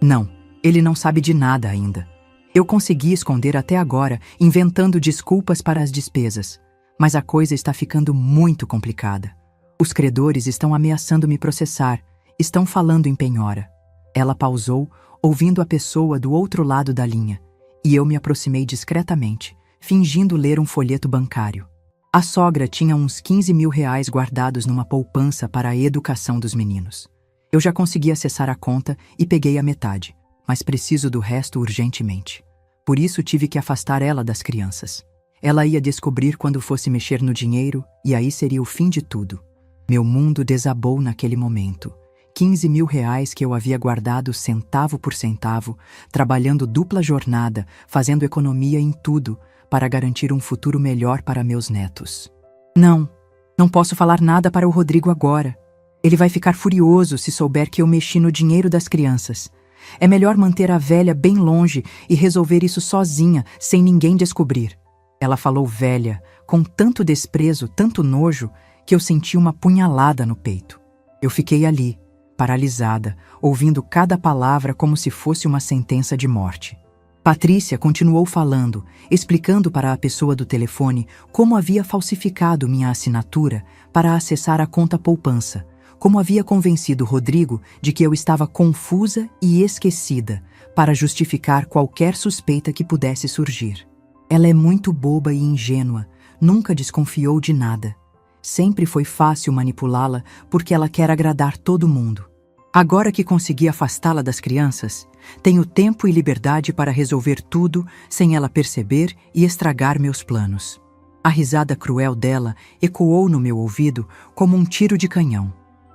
Não, ele não sabe de nada ainda. Eu consegui esconder até agora, inventando desculpas para as despesas. Mas a coisa está ficando muito complicada. Os credores estão ameaçando me processar, estão falando em penhora. Ela pausou, ouvindo a pessoa do outro lado da linha, e eu me aproximei discretamente, fingindo ler um folheto bancário. A sogra tinha uns 15 mil reais guardados numa poupança para a educação dos meninos. Eu já consegui acessar a conta e peguei a metade, mas preciso do resto urgentemente. Por isso tive que afastar ela das crianças. Ela ia descobrir quando fosse mexer no dinheiro e aí seria o fim de tudo. Meu mundo desabou naquele momento. 15 mil reais que eu havia guardado centavo por centavo, trabalhando dupla jornada, fazendo economia em tudo, para garantir um futuro melhor para meus netos. Não posso falar nada para o Rodrigo agora. Ele vai ficar furioso se souber que eu mexi no dinheiro das crianças. É melhor manter a velha bem longe e resolver isso sozinha, sem ninguém descobrir. Ela falou velha, com tanto desprezo, tanto nojo, que eu senti uma punhalada no peito. Eu fiquei ali, paralisada, ouvindo cada palavra como se fosse uma sentença de morte. Patrícia continuou falando, explicando para a pessoa do telefone como havia falsificado minha assinatura para acessar a conta poupança, como havia convencido Rodrigo de que eu estava confusa e esquecida para justificar qualquer suspeita que pudesse surgir. Ela é muito boba e ingênua, nunca desconfiou de nada. Sempre foi fácil manipulá-la porque ela quer agradar todo mundo. Agora que consegui afastá-la das crianças, tenho tempo e liberdade para resolver tudo sem ela perceber e estragar meus planos. A risada cruel dela ecoou no meu ouvido como um tiro de canhão.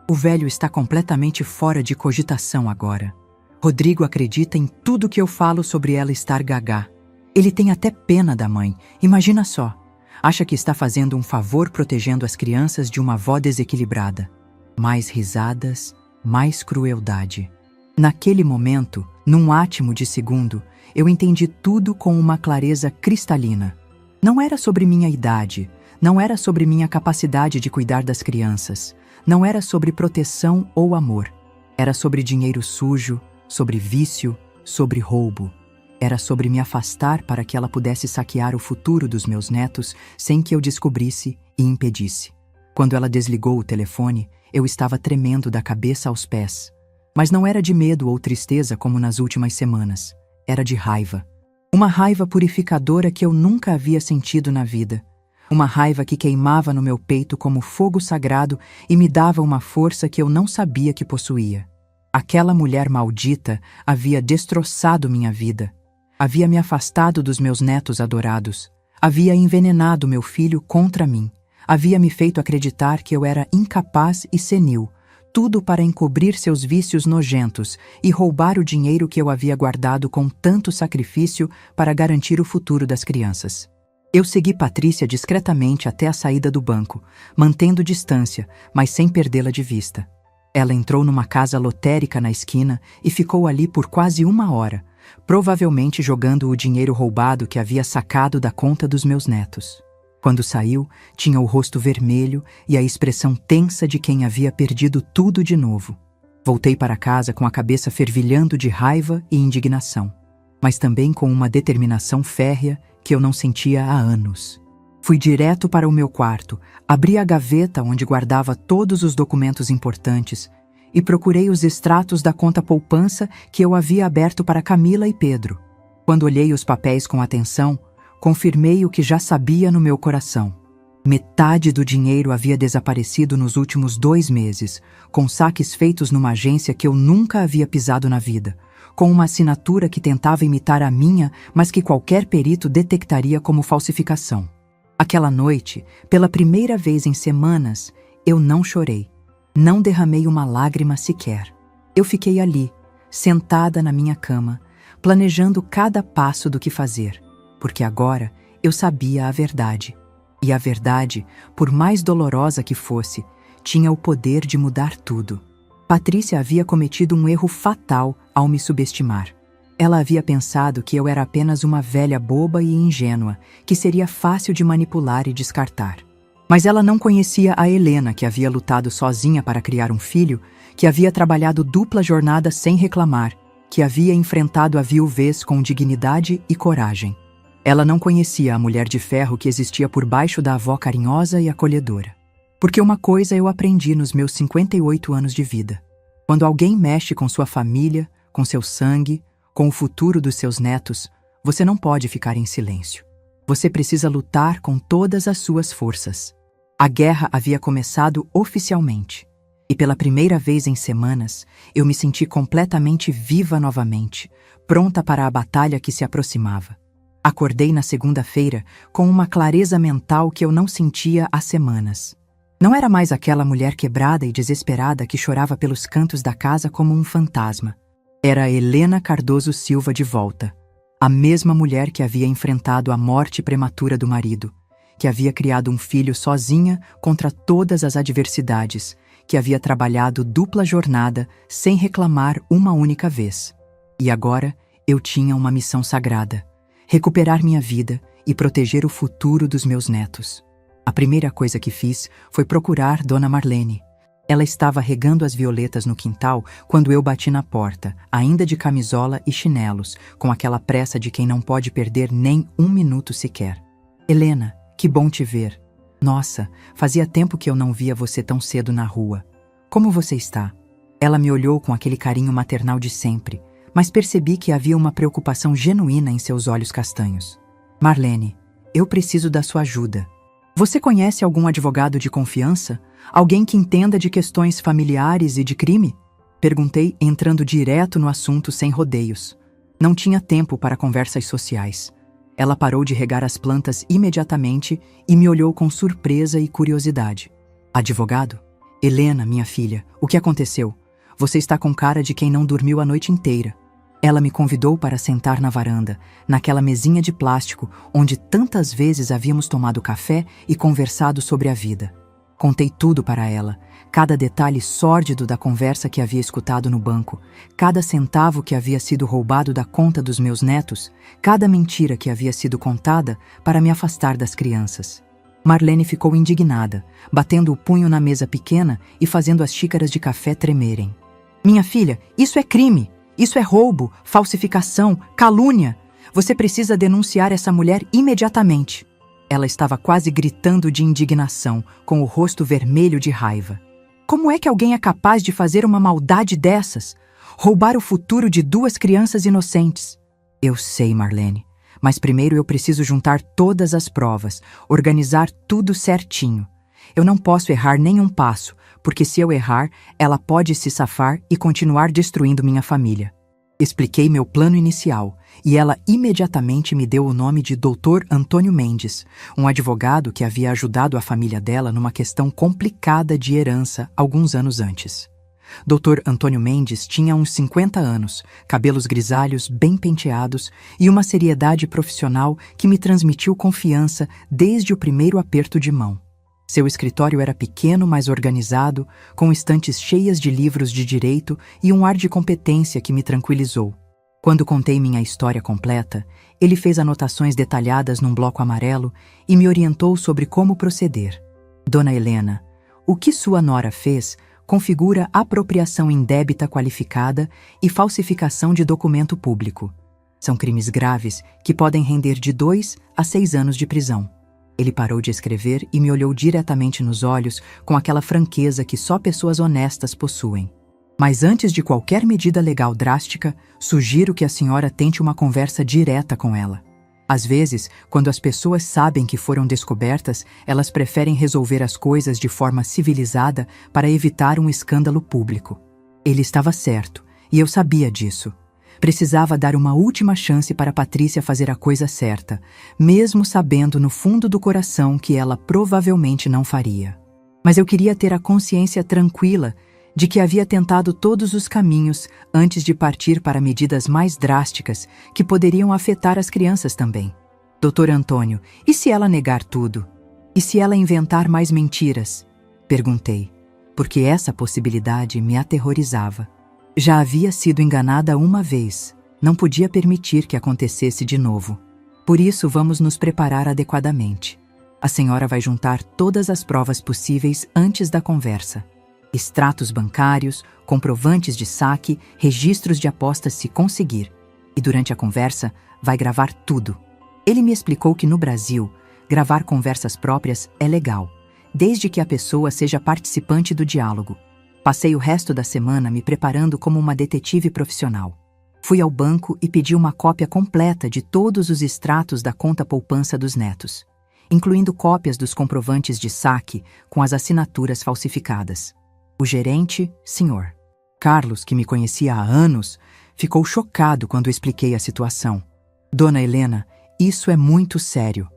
O velho está completamente fora de cogitação agora. Rodrigo acredita em tudo que eu falo sobre ela estar gagá. Ele tem até pena da mãe, imagina só. Acha que está fazendo um favor protegendo as crianças de uma avó desequilibrada. Mais risadas, mais crueldade. Naquele momento, num átimo de segundo, eu entendi tudo com uma clareza cristalina. Não era sobre minha idade, não era sobre minha capacidade de cuidar das crianças, não era sobre proteção ou amor. Era sobre dinheiro sujo, sobre vício, sobre roubo. Era sobre me afastar para que ela pudesse saquear o futuro dos meus netos sem que eu descobrisse e impedisse. Quando ela desligou o telefone, eu estava tremendo da cabeça aos pés. Mas não era de medo ou tristeza como nas últimas semanas. Era de raiva. Uma raiva purificadora que eu nunca havia sentido na vida. Uma raiva que queimava no meu peito como fogo sagrado e me dava uma força que eu não sabia que possuía. Aquela mulher maldita havia destroçado minha vida. Havia me afastado dos meus netos adorados. Havia envenenado meu filho contra mim. Havia me feito acreditar que eu era incapaz e senil, tudo para encobrir seus vícios nojentos e roubar o dinheiro que eu havia guardado com tanto sacrifício para garantir o futuro das crianças. Eu segui Patrícia discretamente até a saída do banco, mantendo distância, mas sem perdê-la de vista. Ela entrou numa casa lotérica na esquina e ficou ali por quase 1 hora, provavelmente jogando o dinheiro roubado que havia sacado da conta dos meus netos. Quando saiu, tinha o rosto vermelho e a expressão tensa de quem havia perdido tudo de novo. Voltei para casa com a cabeça fervilhando de raiva e indignação, mas também com uma determinação férrea que eu não sentia há anos. Fui direto para o meu quarto, abri a gaveta onde guardava todos os documentos importantes e procurei os extratos da conta poupança que eu havia aberto para Camila e Pedro. Quando olhei os papéis com atenção, confirmei o que já sabia no meu coração. Metade do dinheiro havia desaparecido nos últimos 2 meses, com saques feitos numa agência que eu nunca havia pisado na vida, com uma assinatura que tentava imitar a minha, mas que qualquer perito detectaria como falsificação. Aquela noite, pela primeira vez em semanas, eu não chorei. Não derramei uma lágrima sequer. Eu fiquei ali, sentada na minha cama, planejando cada passo do que fazer, porque agora eu sabia a verdade. E a verdade, por mais dolorosa que fosse, tinha o poder de mudar tudo. Patrícia havia cometido um erro fatal ao me subestimar. Ela havia pensado que eu era apenas uma velha boba e ingênua, que seria fácil de manipular e descartar. Mas ela não conhecia a Helena, que havia lutado sozinha para criar um filho, que havia trabalhado dupla jornada sem reclamar, que havia enfrentado a viuvez com dignidade e coragem. Ela não conhecia a mulher de ferro que existia por baixo da avó carinhosa e acolhedora. Porque uma coisa eu aprendi nos meus 58 anos de vida. Quando alguém mexe com sua família, com seu sangue, com o futuro dos seus netos, você não pode ficar em silêncio. Você precisa lutar com todas as suas forças. A guerra havia começado oficialmente. E pela primeira vez em semanas, eu me senti completamente viva novamente, pronta para a batalha que se aproximava. Acordei na segunda-feira com uma clareza mental que eu não sentia há semanas. Não era mais aquela mulher quebrada e desesperada que chorava pelos cantos da casa como um fantasma. Era a Helena Cardoso Silva de volta. A mesma mulher que havia enfrentado a morte prematura do marido, que havia criado um filho sozinha contra todas as adversidades, que havia trabalhado dupla jornada sem reclamar uma única vez. E agora eu tinha uma missão sagrada: recuperar minha vida e proteger o futuro dos meus netos. A primeira coisa que fiz foi procurar Dona Marlene. Ela estava regando as violetas no quintal quando eu bati na porta, ainda de camisola e chinelos, com aquela pressa de quem não pode perder nem 1 minuto sequer. Helena, que bom te ver. Nossa, fazia tempo que eu não via você tão cedo na rua. Como você está? Ela me olhou com aquele carinho maternal de sempre, mas percebi que havia uma preocupação genuína em seus olhos castanhos. Marlene, eu preciso da sua ajuda. Você conhece algum advogado de confiança? Alguém que entenda de questões familiares e de crime? Perguntei, entrando direto no assunto sem rodeios. Não tinha tempo para conversas sociais. Ela parou de regar as plantas imediatamente e me olhou com surpresa e curiosidade. Advogado? Helena, minha filha, o que aconteceu? Você está com cara de quem não dormiu a noite inteira. Ela me convidou para sentar na varanda, naquela mesinha de plástico onde tantas vezes havíamos tomado café e conversado sobre a vida. Contei tudo para ela, cada detalhe sórdido da conversa que havia escutado no banco, cada centavo que havia sido roubado da conta dos meus netos, cada mentira que havia sido contada para me afastar das crianças. Marlene ficou indignada, batendo o punho na mesa pequena e fazendo as xícaras de café tremerem. Minha filha, isso é crime! Isso é roubo, falsificação, calúnia! Você precisa denunciar essa mulher imediatamente. Ela estava quase gritando de indignação, com o rosto vermelho de raiva. Como é que alguém é capaz de fazer uma maldade dessas? Roubar o futuro de 2 crianças inocentes? Eu sei, Marlene, mas primeiro eu preciso juntar todas as provas, organizar tudo certinho. Eu não posso errar nenhum passo, porque se eu errar, ela pode se safar e continuar destruindo minha família. Expliquei meu plano inicial, e ela imediatamente me deu o nome de Dr. Antônio Mendes, um advogado que havia ajudado a família dela numa questão complicada de herança alguns anos antes. Dr. Antônio Mendes tinha uns 50 anos, cabelos grisalhos bem penteados e uma seriedade profissional que me transmitiu confiança desde o primeiro aperto de mão. Seu escritório era pequeno, mas organizado, com estantes cheias de livros de direito e um ar de competência que me tranquilizou. Quando contei minha história completa, ele fez anotações detalhadas num bloco amarelo e me orientou sobre como proceder. Dona Helena, o que sua nora fez configura apropriação indébita qualificada e falsificação de documento público. São crimes graves que podem render de 2 a 6 anos de prisão. Ele parou de escrever e me olhou diretamente nos olhos com aquela franqueza que só pessoas honestas possuem. Mas antes de qualquer medida legal drástica, sugiro que a senhora tente uma conversa direta com ela. Às vezes, quando as pessoas sabem que foram descobertas, elas preferem resolver as coisas de forma civilizada para evitar um escândalo público. Ele estava certo, e eu sabia disso. Precisava dar uma última chance para Patrícia fazer a coisa certa, mesmo sabendo no fundo do coração que ela provavelmente não faria. Mas eu queria ter a consciência tranquila de que havia tentado todos os caminhos antes de partir para medidas mais drásticas que poderiam afetar as crianças também. Dr. Antônio, e se ela negar tudo? E se ela inventar mais mentiras? Perguntei, porque essa possibilidade me aterrorizava. Já havia sido enganada uma vez. Não podia permitir que acontecesse de novo. Por isso, vamos nos preparar adequadamente. A senhora vai juntar todas as provas possíveis antes da conversa. Extratos bancários, comprovantes de saque, registros de apostas se conseguir. E durante a conversa, vai gravar tudo. Ele me explicou que no Brasil, gravar conversas próprias é legal, desde que a pessoa seja participante do diálogo. Passei o resto da semana me preparando como uma detetive profissional. Fui ao banco e pedi uma cópia completa de todos os extratos da conta poupança dos netos, incluindo cópias dos comprovantes de saque com as assinaturas falsificadas. O gerente, Sr. Carlos, que me conhecia há anos, ficou chocado quando expliquei a situação. Dona Helena, isso é muito sério.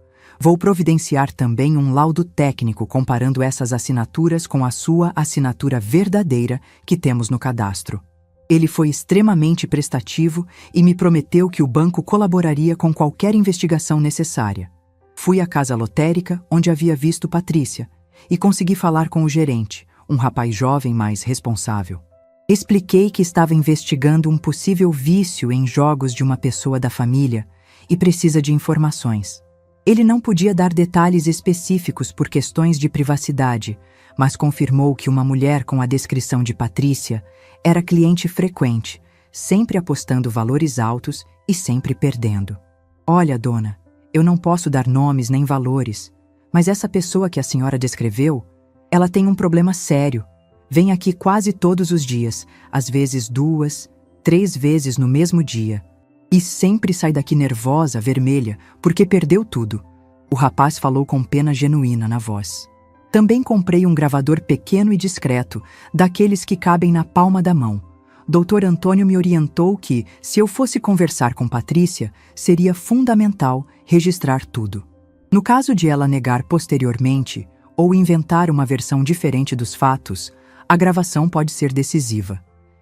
Vou providenciar também um laudo técnico comparando essas assinaturas com a sua assinatura verdadeira que temos no cadastro. Ele foi extremamente prestativo e me prometeu que o banco colaboraria com qualquer investigação necessária. Fui à casa lotérica, onde havia visto Patrícia, e consegui falar com o gerente, um rapaz jovem mais responsável. Expliquei que estava investigando um possível vício em jogos de uma pessoa da família e precisa de informações. Ele não podia dar detalhes específicos por questões de privacidade, mas confirmou que uma mulher com a descrição de Patrícia era cliente frequente, sempre apostando valores altos e sempre perdendo. Olha, dona, eu não posso dar nomes nem valores, mas essa pessoa que a senhora descreveu, ela tem um problema sério. Vem aqui quase todos os dias, às vezes 2, 3 vezes no mesmo dia. E sempre sai daqui nervosa, vermelha, porque perdeu tudo. O rapaz falou com pena genuína na voz. Também comprei um gravador pequeno e discreto, daqueles que cabem na palma da mão. Dr. Antônio me orientou que, se eu fosse conversar com Patrícia, seria fundamental registrar tudo. No caso de ela negar posteriormente ou inventar uma versão diferente dos fatos, a gravação pode ser decisiva.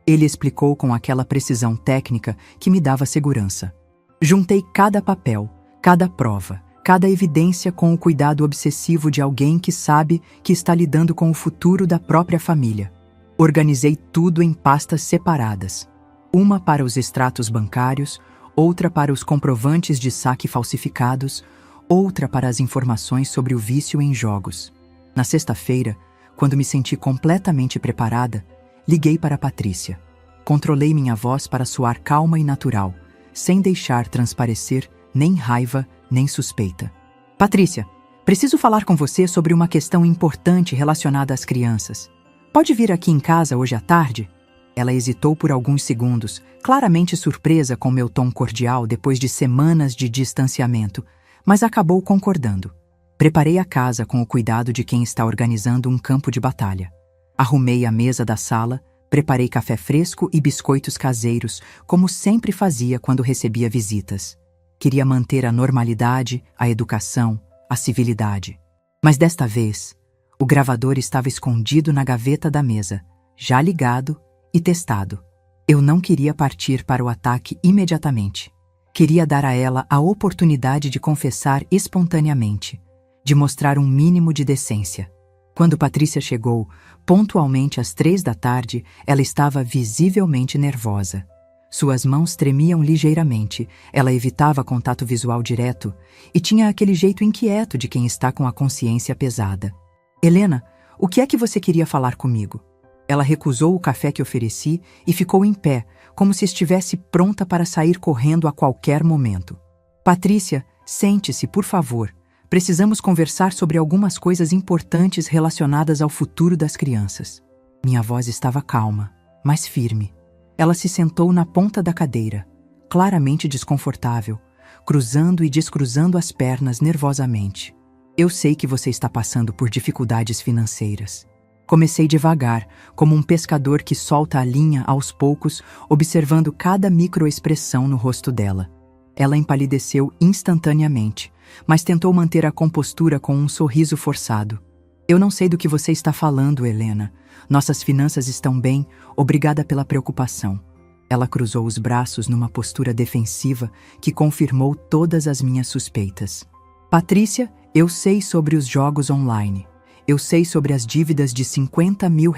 Ele explicou com aquela precisão técnica que me dava segurança. Juntei cada papel, cada prova, cada evidência com o cuidado obsessivo de alguém que sabe que está lidando com o futuro da própria família. Organizei tudo em pastas separadas. Uma para os extratos bancários, outra para os comprovantes de saque falsificados, outra para as informações sobre o vício em jogos. Na sexta-feira, quando me senti completamente preparada, liguei para Patrícia. Controlei minha voz para soar calma e natural, sem deixar transparecer nem raiva, nem suspeita. Patrícia, preciso falar com você sobre uma questão importante relacionada às crianças. Pode vir aqui em casa hoje à tarde? Ela hesitou por alguns segundos, claramente surpresa com meu tom cordial depois de semanas de distanciamento, mas acabou concordando. Preparei a casa com o cuidado de quem está organizando um campo de batalha. Arrumei a mesa da sala, preparei café fresco e biscoitos caseiros, como sempre fazia quando recebia visitas. Queria manter a normalidade, a educação, a civilidade. Mas desta vez, o gravador estava escondido na gaveta da mesa, já ligado e testado. Eu não queria partir para o ataque imediatamente. Queria dar a ela a oportunidade de confessar espontaneamente, de mostrar um mínimo de decência. Quando Patrícia chegou, pontualmente às 15h, ela estava visivelmente nervosa. Suas mãos tremiam ligeiramente, ela evitava contato visual direto e tinha aquele jeito inquieto de quem está com a consciência pesada. Helena, o que é que você queria falar comigo? Ela recusou o café que ofereci e ficou em pé, como se estivesse pronta para sair correndo a qualquer momento. Patrícia, sente-se, por favor. Precisamos conversar sobre algumas coisas importantes relacionadas ao futuro das crianças. Minha voz estava calma, mas firme. Ela se sentou na ponta da cadeira, claramente desconfortável, cruzando e descruzando as pernas nervosamente. Eu sei que você está passando por dificuldades financeiras. Comecei devagar, como um pescador que solta a linha aos poucos, observando cada microexpressão no rosto dela. Ela empalideceu instantaneamente, mas tentou manter a compostura com um sorriso forçado. Eu não sei do que você está falando, Helena. Nossas finanças estão bem, obrigada pela preocupação. Ela cruzou os braços numa postura defensiva que confirmou todas as minhas suspeitas. Patrícia, eu sei sobre os jogos online. Eu sei sobre as dívidas de R$50 mil.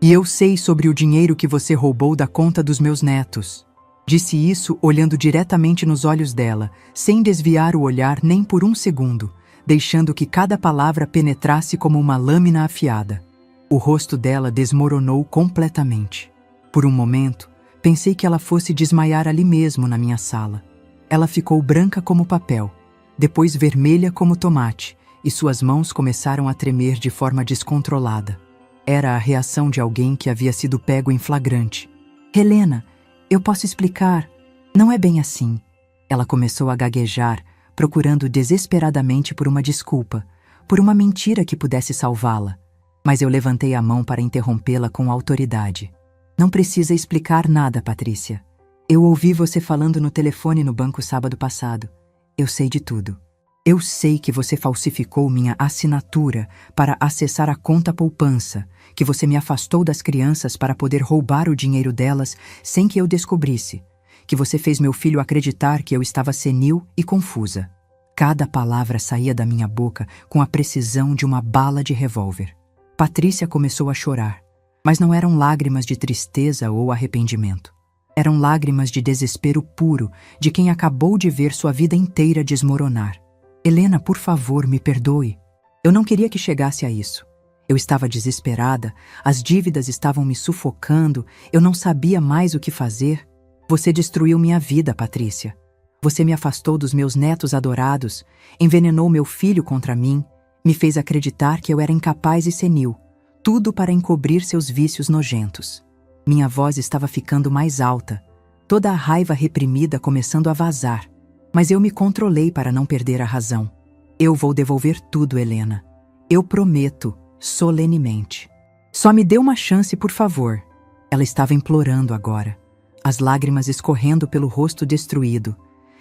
E eu sei sobre o dinheiro que você roubou da conta dos meus netos. Disse isso olhando diretamente nos olhos dela, sem desviar o olhar nem por um segundo, deixando que cada palavra penetrasse como uma lâmina afiada. O rosto dela desmoronou completamente. Por um momento, pensei que ela fosse desmaiar ali mesmo na minha sala. Ela ficou branca como papel, depois vermelha como tomate, e suas mãos começaram a tremer de forma descontrolada. Era a reação de alguém que havia sido pego em flagrante. Helena, eu posso explicar. Não é bem assim. Ela começou a gaguejar, procurando desesperadamente por uma desculpa, por uma mentira que pudesse salvá-la. Mas eu levantei a mão para interrompê-la com autoridade. Não precisa explicar nada, Patrícia. Eu ouvi você falando no telefone no banco sábado passado. Eu sei de tudo. Eu sei que você falsificou minha assinatura para acessar a conta poupança, que você me afastou das crianças para poder roubar o dinheiro delas sem que eu descobrisse, que você fez meu filho acreditar que eu estava senil e confusa. Cada palavra saía da minha boca com a precisão de uma bala de revólver. Patrícia começou a chorar, mas não eram lágrimas de tristeza ou arrependimento. Eram lágrimas de desespero puro de quem acabou de ver sua vida inteira desmoronar. Helena, por favor, me perdoe. Eu não queria que chegasse a isso. Eu estava desesperada, as dívidas estavam me sufocando, eu não sabia mais o que fazer. Você destruiu minha vida, Patrícia. Você me afastou dos meus netos adorados, envenenou meu filho contra mim, me fez acreditar que eu era incapaz e senil, tudo para encobrir seus vícios nojentos. Minha voz estava ficando mais alta, toda a raiva reprimida começando a vazar. Mas eu me controlei para não perder a razão. Eu vou devolver tudo, Helena. Eu prometo, solenemente. Só me dê uma chance, por favor. Ela estava implorando agora, as lágrimas escorrendo pelo rosto destruído.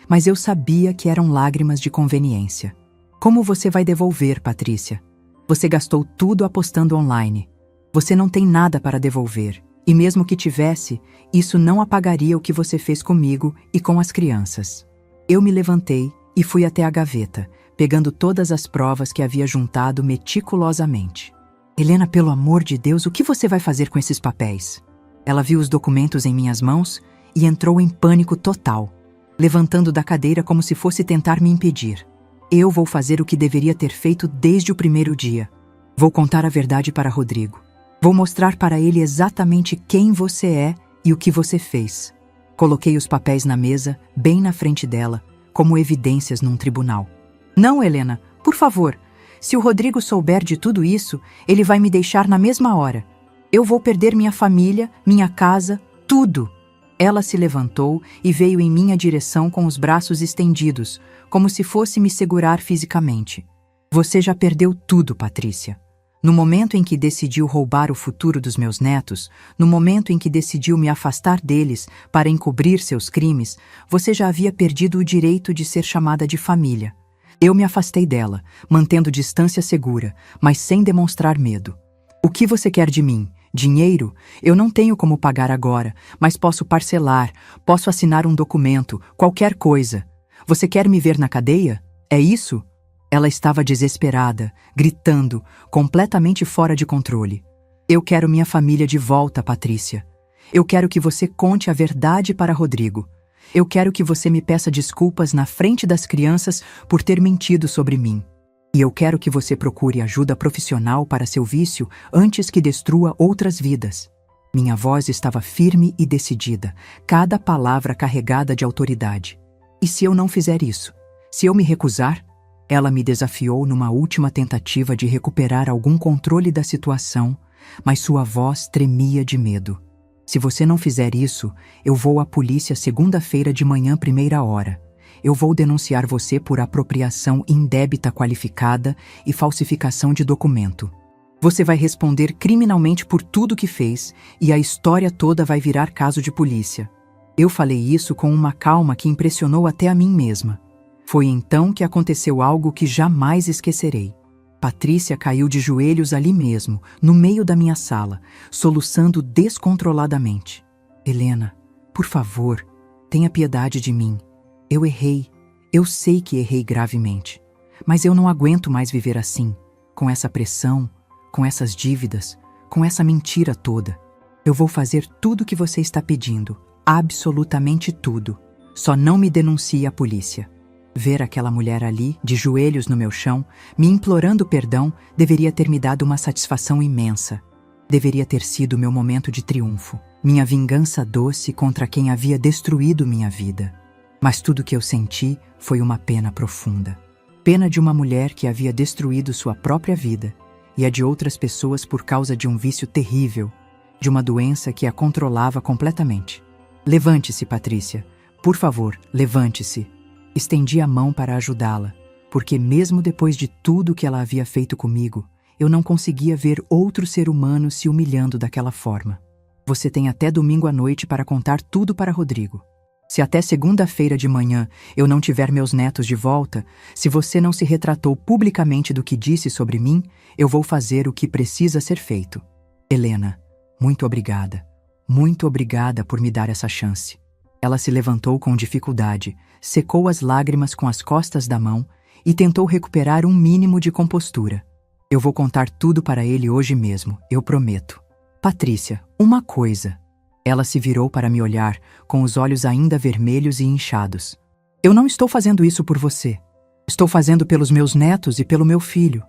Mas eu sabia que eram lágrimas de conveniência. Como você vai devolver, Patrícia? Você gastou tudo apostando online. Você não tem nada para devolver. E mesmo que tivesse, isso não apagaria o que você fez comigo e com as crianças. Eu me levantei e fui até a gaveta, pegando todas as provas que havia juntado meticulosamente. Helena, pelo amor de Deus, o que você vai fazer com esses papéis? Ela viu os documentos em minhas mãos e entrou em pânico total, levantando da cadeira como se fosse tentar me impedir. Eu vou fazer o que deveria ter feito desde o primeiro dia. Vou contar a verdade para Rodrigo. Vou mostrar para ele exatamente quem você é e o que você fez. Coloquei os papéis na mesa, bem na frente dela, como evidências num tribunal. Não, Helena, por favor. Se o Rodrigo souber de tudo isso, ele vai me deixar na mesma hora. Eu vou perder minha família, minha casa, tudo. Ela se levantou e veio em minha direção com os braços estendidos, como se fosse me segurar fisicamente. Você já perdeu tudo, Patrícia. No momento em que decidiu roubar o futuro dos meus netos, no momento em que decidiu me afastar deles para encobrir seus crimes, você já havia perdido o direito de ser chamada de família. Eu me afastei dela, mantendo distância segura, mas sem demonstrar medo. O que você quer de mim? Dinheiro? Eu não tenho como pagar agora, mas posso parcelar, posso assinar um documento, qualquer coisa. Você quer me ver na cadeia? É isso? Ela estava desesperada, gritando, completamente fora de controle. Eu quero minha família de volta, Patrícia. Eu quero que você conte a verdade para Rodrigo. Eu quero que você me peça desculpas na frente das crianças por ter mentido sobre mim. E eu quero que você procure ajuda profissional para seu vício antes que destrua outras vidas. Minha voz estava firme e decidida, cada palavra carregada de autoridade. E se eu não fizer isso? Se eu me recusar? Ela me desafiou numa última tentativa de recuperar algum controle da situação, mas sua voz tremia de medo. Se você não fizer isso, eu vou à polícia segunda-feira de manhã, primeira hora. Eu vou denunciar você por apropriação indébita qualificada e falsificação de documento. Você vai responder criminalmente por tudo que fez e a história toda vai virar caso de polícia. Eu falei isso com uma calma que impressionou até a mim mesma. Foi então que aconteceu algo que jamais esquecerei. Patrícia caiu de joelhos ali mesmo, no meio da minha sala, soluçando descontroladamente. Helena, por favor, tenha piedade de mim. Eu errei. Eu sei que errei gravemente. Mas eu não aguento mais viver assim, com essa pressão, com essas dívidas, com essa mentira toda. Eu vou fazer tudo o que você está pedindo, absolutamente tudo. Só não me denuncie à polícia. Ver aquela mulher ali, de joelhos no meu chão, me implorando perdão, deveria ter me dado uma satisfação imensa. Deveria ter sido meu momento de triunfo, minha vingança doce contra quem havia destruído minha vida. Mas tudo que eu senti foi uma pena profunda. Pena de uma mulher que havia destruído sua própria vida e a de outras pessoas por causa de um vício terrível, de uma doença que a controlava completamente. Levante-se, Patrícia. Por favor, levante-se. Estendi a mão para ajudá-la, porque mesmo depois de tudo que ela havia feito comigo, eu não conseguia ver outro ser humano se humilhando daquela forma. Você tem até domingo à noite para contar tudo para Rodrigo. Se até segunda-feira de manhã eu não tiver meus netos de volta, se você não se retratou publicamente do que disse sobre mim, eu vou fazer o que precisa ser feito. Helena, muito obrigada. Muito obrigada por me dar essa chance. Ela se levantou com dificuldade, secou as lágrimas com as costas da mão e tentou recuperar um mínimo de compostura. Eu vou contar tudo para ele hoje mesmo, eu prometo. Patrícia, uma coisa. Ela se virou para me olhar, com os olhos ainda vermelhos e inchados. Eu não estou fazendo isso por você. Estou fazendo pelos meus netos e pelo meu filho.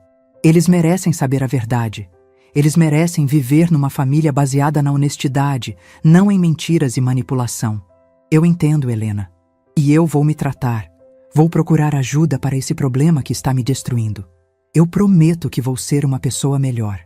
Eles merecem saber a verdade. Eles merecem viver numa família baseada na honestidade, não em mentiras e manipulação. Eu entendo, Helena. E eu vou me tratar. Vou procurar ajuda para esse problema que está me destruindo. Eu prometo que vou ser uma pessoa melhor.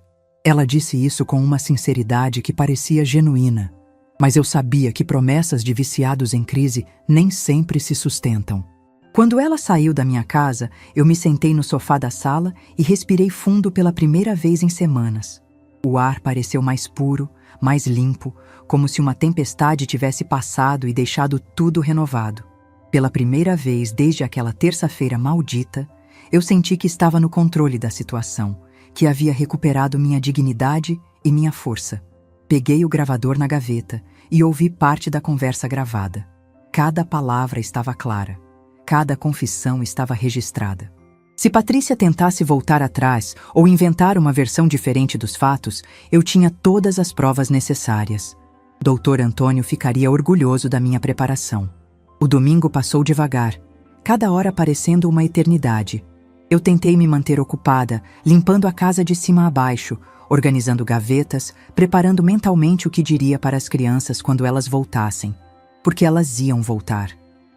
Ela disse isso com uma sinceridade que parecia genuína. Mas eu sabia que promessas de viciados em crise nem sempre se sustentam. Quando ela saiu da minha casa, eu me sentei no sofá da sala e respirei fundo pela primeira vez em semanas. O ar pareceu mais puro, mais limpo, como se uma tempestade tivesse passado e deixado tudo renovado. Pela primeira vez desde aquela terça-feira maldita, eu senti que estava no controle da situação, que havia recuperado minha dignidade e minha força. Peguei o gravador na gaveta e ouvi parte da conversa gravada. Cada palavra estava clara. Cada confissão estava registrada. Se Patrícia tentasse voltar atrás ou inventar uma versão diferente dos fatos, eu tinha todas as provas necessárias. Dr. Antônio ficaria orgulhoso da minha preparação. O domingo passou devagar, cada hora parecendo uma eternidade. Eu tentei me manter ocupada, limpando a casa de cima a baixo, organizando gavetas, preparando mentalmente o que diria para as crianças quando elas voltassem. Porque elas iam voltar.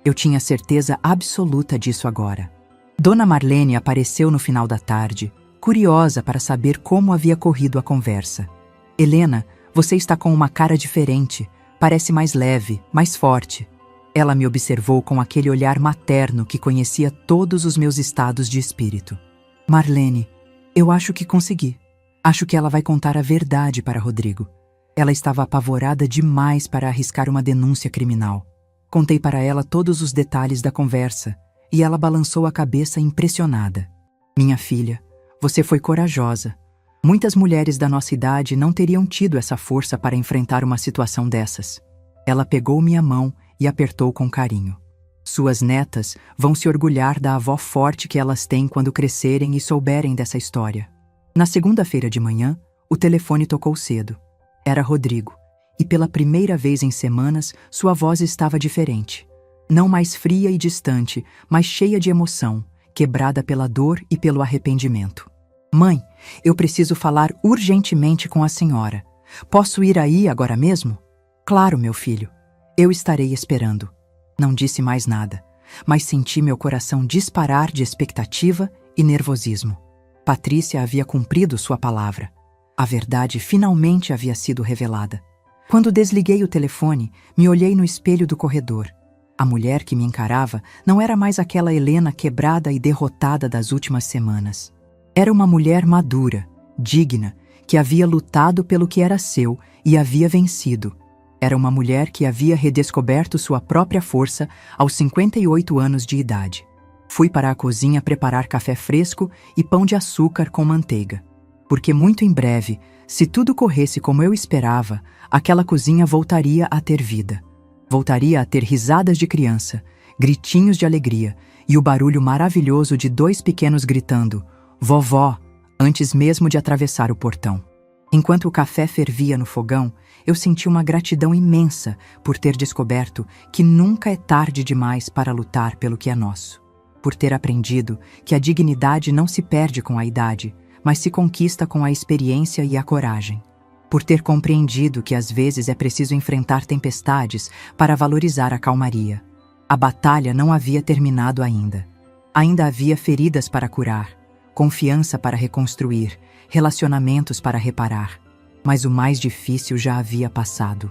Eu tinha certeza absoluta disso agora. Dona Marlene apareceu no final da tarde, curiosa para saber como havia corrido a conversa. Helena, você está com uma cara diferente, parece mais leve, mais forte. Ela me observou com aquele olhar materno que conhecia todos os meus estados de espírito. Marlene, eu acho que consegui. Acho que ela vai contar a verdade para Rodrigo. Ela estava apavorada demais para arriscar uma denúncia criminal. Contei para ela todos os detalhes da conversa e ela balançou a cabeça impressionada. Minha filha, você foi corajosa. Muitas mulheres da nossa idade não teriam tido essa força para enfrentar uma situação dessas. Ela pegou minha mão e apertou com carinho. Suas netas vão se orgulhar da avó forte que elas têm quando crescerem e souberem dessa história. Na segunda-feira de manhã, o telefone tocou cedo. Era Rodrigo, e pela primeira vez em semanas, sua voz estava diferente. Não mais fria e distante, mas cheia de emoção, quebrada pela dor e pelo arrependimento. Mãe, eu preciso falar urgentemente com a senhora. Posso ir aí agora mesmo? Claro, meu filho. Eu estarei esperando. Não disse mais nada, mas senti meu coração disparar de expectativa e nervosismo. Patrícia havia cumprido sua palavra. A verdade finalmente havia sido revelada. Quando desliguei o telefone, me olhei no espelho do corredor. A mulher que me encarava não era mais aquela Helena quebrada e derrotada das últimas semanas. Era uma mulher madura, digna, que havia lutado pelo que era seu e havia vencido. Era uma mulher que havia redescoberto sua própria força aos 58 anos de idade. Fui para a cozinha preparar café fresco e pão de açúcar com manteiga. Porque muito em breve, se tudo corresse como eu esperava, aquela cozinha voltaria a ter vida. Voltaria a ter risadas de criança, gritinhos de alegria e o barulho maravilhoso de dois pequenos gritando "Vovó!" antes mesmo de atravessar o portão. Enquanto o café fervia no fogão, eu senti uma gratidão imensa por ter descoberto que nunca é tarde demais para lutar pelo que é nosso. Por ter aprendido que a dignidade não se perde com a idade, mas se conquista com a experiência e a coragem. Por ter compreendido que às vezes é preciso enfrentar tempestades para valorizar a calmaria. A batalha não havia terminado ainda. Ainda havia feridas para curar, confiança para reconstruir, relacionamentos para reparar. Mas o mais difícil já havia passado.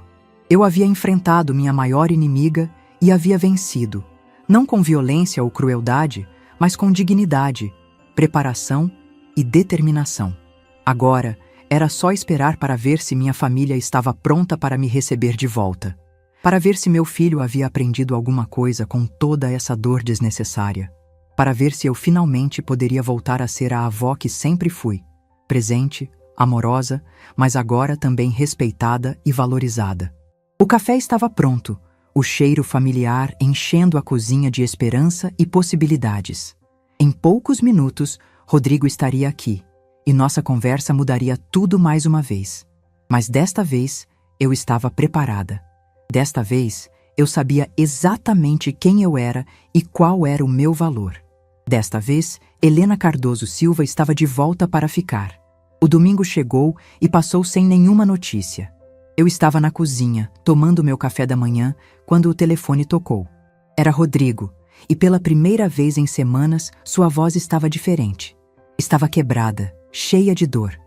Eu havia enfrentado minha maior inimiga e havia vencido, não com violência ou crueldade, mas com dignidade, preparação e determinação. Agora, era só esperar para ver se minha família estava pronta para me receber de volta. Para ver se meu filho havia aprendido alguma coisa com toda essa dor desnecessária. Para ver se eu finalmente poderia voltar a ser a avó que sempre fui. Presente, amorosa, mas agora também respeitada e valorizada. O café estava pronto, o cheiro familiar enchendo a cozinha de esperança e possibilidades. Em poucos minutos, Rodrigo estaria aqui, e nossa conversa mudaria tudo mais uma vez. Mas desta vez, eu estava preparada. Desta vez, eu sabia exatamente quem eu era e qual era o meu valor. Desta vez, Helena Cardoso Silva estava de volta para ficar. O domingo chegou e passou sem nenhuma notícia. Eu estava na cozinha, tomando meu café da manhã, quando o telefone tocou. Era Rodrigo, e pela primeira vez em semanas, sua voz estava diferente. Estava quebrada, cheia de dor.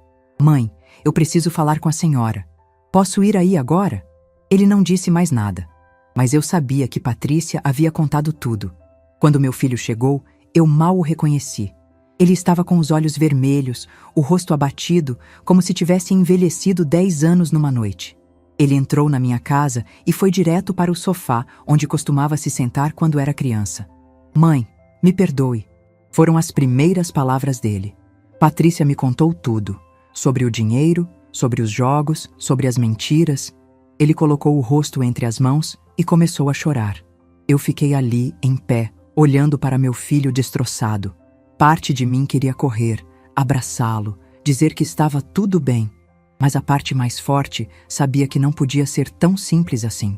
Mãe, eu preciso falar com a senhora. Posso ir aí agora? Ele não disse mais nada, mas eu sabia que Patrícia havia contado tudo. Quando meu filho chegou, eu mal o reconheci. Ele estava com os olhos vermelhos, o rosto abatido, como se tivesse envelhecido 10 anos numa noite. Ele entrou na minha casa e foi direto para o sofá, onde costumava se sentar quando era criança. Mãe, me perdoe. Foram as primeiras palavras dele. Patrícia me contou tudo, sobre o dinheiro, sobre os jogos, sobre as mentiras. Ele colocou o rosto entre as mãos e começou a chorar. Eu fiquei ali, em pé, olhando para meu filho destroçado. Parte de mim queria correr, abraçá-lo, dizer que estava tudo bem. Mas a parte mais forte sabia que não podia ser tão simples assim.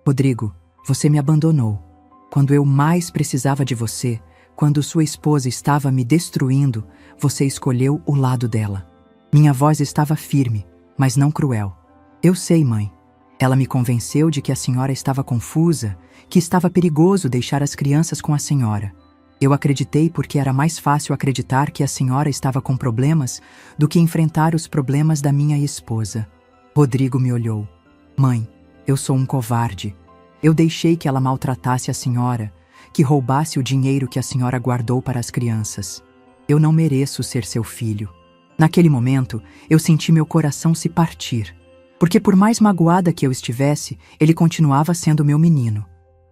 Rodrigo, você me abandonou. Quando eu mais precisava de você, quando sua esposa estava me destruindo, você escolheu o lado dela. Minha voz estava firme, mas não cruel. Eu sei, mãe. Ela me convenceu de que a senhora estava confusa, que estava perigoso deixar as crianças com a senhora. Eu acreditei porque era mais fácil acreditar que a senhora estava com problemas do que enfrentar os problemas da minha esposa. Rodrigo me olhou. Mãe, eu sou um covarde. Eu deixei que ela maltratasse a senhora, que roubasse o dinheiro que a senhora guardou para as crianças. Eu não mereço ser seu filho. Naquele momento, eu senti meu coração se partir. Porque por mais magoada que eu estivesse, ele continuava sendo meu menino.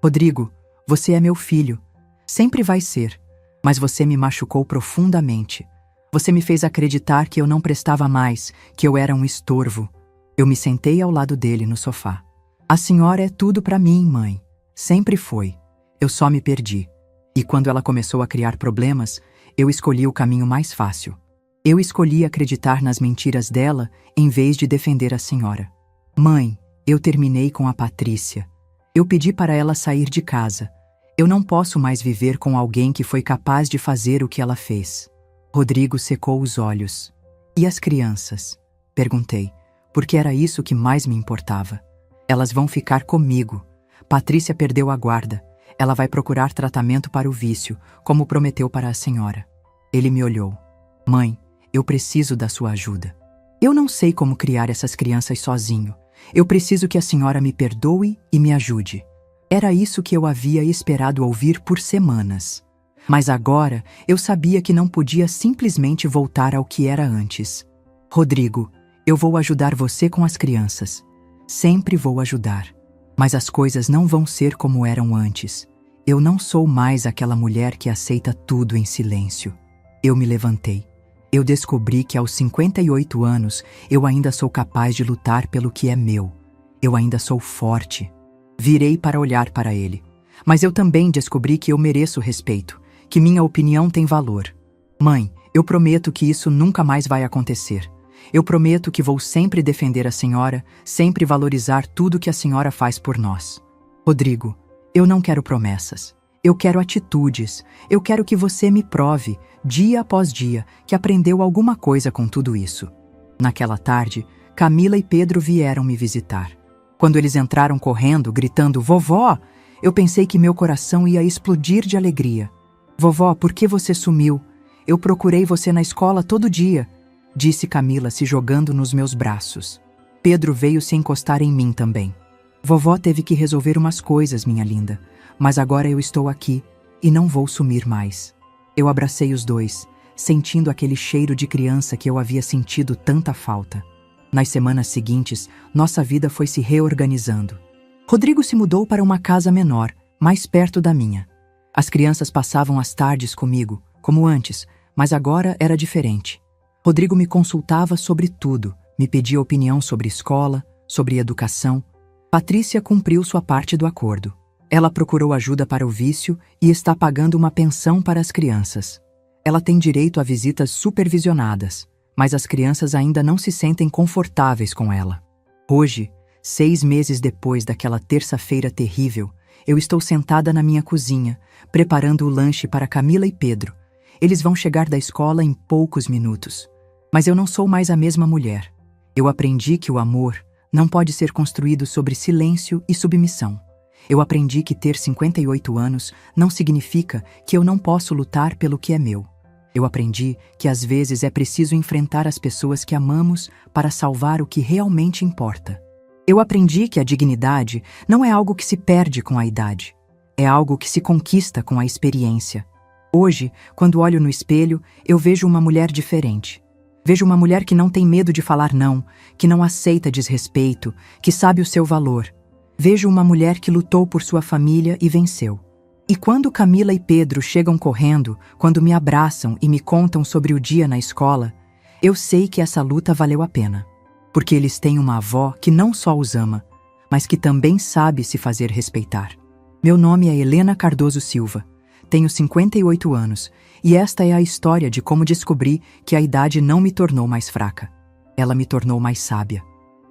Rodrigo, você é meu filho. Sempre vai ser. Mas você me machucou profundamente. Você me fez acreditar que eu não prestava mais, que eu era um estorvo. Eu me sentei ao lado dele no sofá. A senhora é tudo para mim, mãe. Sempre foi. Eu só me perdi. E quando ela começou a criar problemas, eu escolhi o caminho mais fácil. Eu escolhi acreditar nas mentiras dela em vez de defender a senhora. Mãe, eu terminei com a Patrícia. Eu pedi para ela sair de casa. Eu não posso mais viver com alguém que foi capaz de fazer o que ela fez. Rodrigo secou os olhos. E as crianças? Perguntei, porque era isso que mais me importava. Elas vão ficar comigo. Patrícia perdeu a guarda. Ela vai procurar tratamento para o vício, como prometeu para a senhora. Ele me olhou. Mãe, eu preciso da sua ajuda. Eu não sei como criar essas crianças sozinho. Eu preciso que a senhora me perdoe e me ajude. Era isso que eu havia esperado ouvir por semanas. Mas agora eu sabia que não podia simplesmente voltar ao que era antes. Rodrigo, eu vou ajudar você com as crianças. Sempre vou ajudar. Mas as coisas não vão ser como eram antes. Eu não sou mais aquela mulher que aceita tudo em silêncio. Eu me levantei. Eu descobri que aos 58 anos eu ainda sou capaz de lutar pelo que é meu. Eu ainda sou forte. Virei para olhar para ele. Mas eu também descobri que eu mereço respeito, que minha opinião tem valor. Mãe, eu prometo que isso nunca mais vai acontecer. Eu prometo que vou sempre defender a senhora, sempre valorizar tudo que a senhora faz por nós. Rodrigo, eu não quero promessas. Eu quero atitudes. Eu quero que você me prove, dia após dia, que aprendeu alguma coisa com tudo isso. Naquela tarde, Camila e Pedro vieram me visitar. Quando eles entraram correndo, gritando, "Vovó!", eu pensei que meu coração ia explodir de alegria. "Vovó, por que você sumiu? Eu procurei você na escola todo dia", disse Camila, se jogando nos meus braços. Pedro veio se encostar em mim também. "Vovó teve que resolver umas coisas, minha linda, mas agora eu estou aqui e não vou sumir mais." Eu abracei os dois, sentindo aquele cheiro de criança que eu havia sentido tanta falta. Nas semanas seguintes, nossa vida foi se reorganizando. Rodrigo se mudou para uma casa menor, mais perto da minha. As crianças passavam as tardes comigo, como antes, mas agora era diferente. Rodrigo me consultava sobre tudo, me pedia opinião sobre escola, sobre educação. Patrícia cumpriu sua parte do acordo. Ela procurou ajuda para o vício e está pagando uma pensão para as crianças. Ela tem direito a visitas supervisionadas, mas as crianças ainda não se sentem confortáveis com ela. Hoje, 6 meses depois daquela terça-feira terrível, eu estou sentada na minha cozinha, preparando o lanche para Camila e Pedro. Eles vão chegar da escola em poucos minutos. Mas eu não sou mais a mesma mulher. Eu aprendi que o amor não pode ser construído sobre silêncio e submissão. Eu aprendi que ter 58 anos não significa que eu não posso lutar pelo que é meu. Eu aprendi que às vezes é preciso enfrentar as pessoas que amamos para salvar o que realmente importa. Eu aprendi que a dignidade não é algo que se perde com a idade. É algo que se conquista com a experiência. Hoje, quando olho no espelho, eu vejo uma mulher diferente. Vejo uma mulher que não tem medo de falar não, que não aceita desrespeito, que sabe o seu valor. Vejo uma mulher que lutou por sua família e venceu. E quando Camila e Pedro chegam correndo, quando me abraçam e me contam sobre o dia na escola, eu sei que essa luta valeu a pena. porque eles têm uma avó que não só os ama, mas que também sabe se fazer respeitar. Meu nome é Helena Cardoso Silva, tenho 58 anos e esta é a história de como descobri que a idade não me tornou mais fraca. Ela me tornou mais sábia.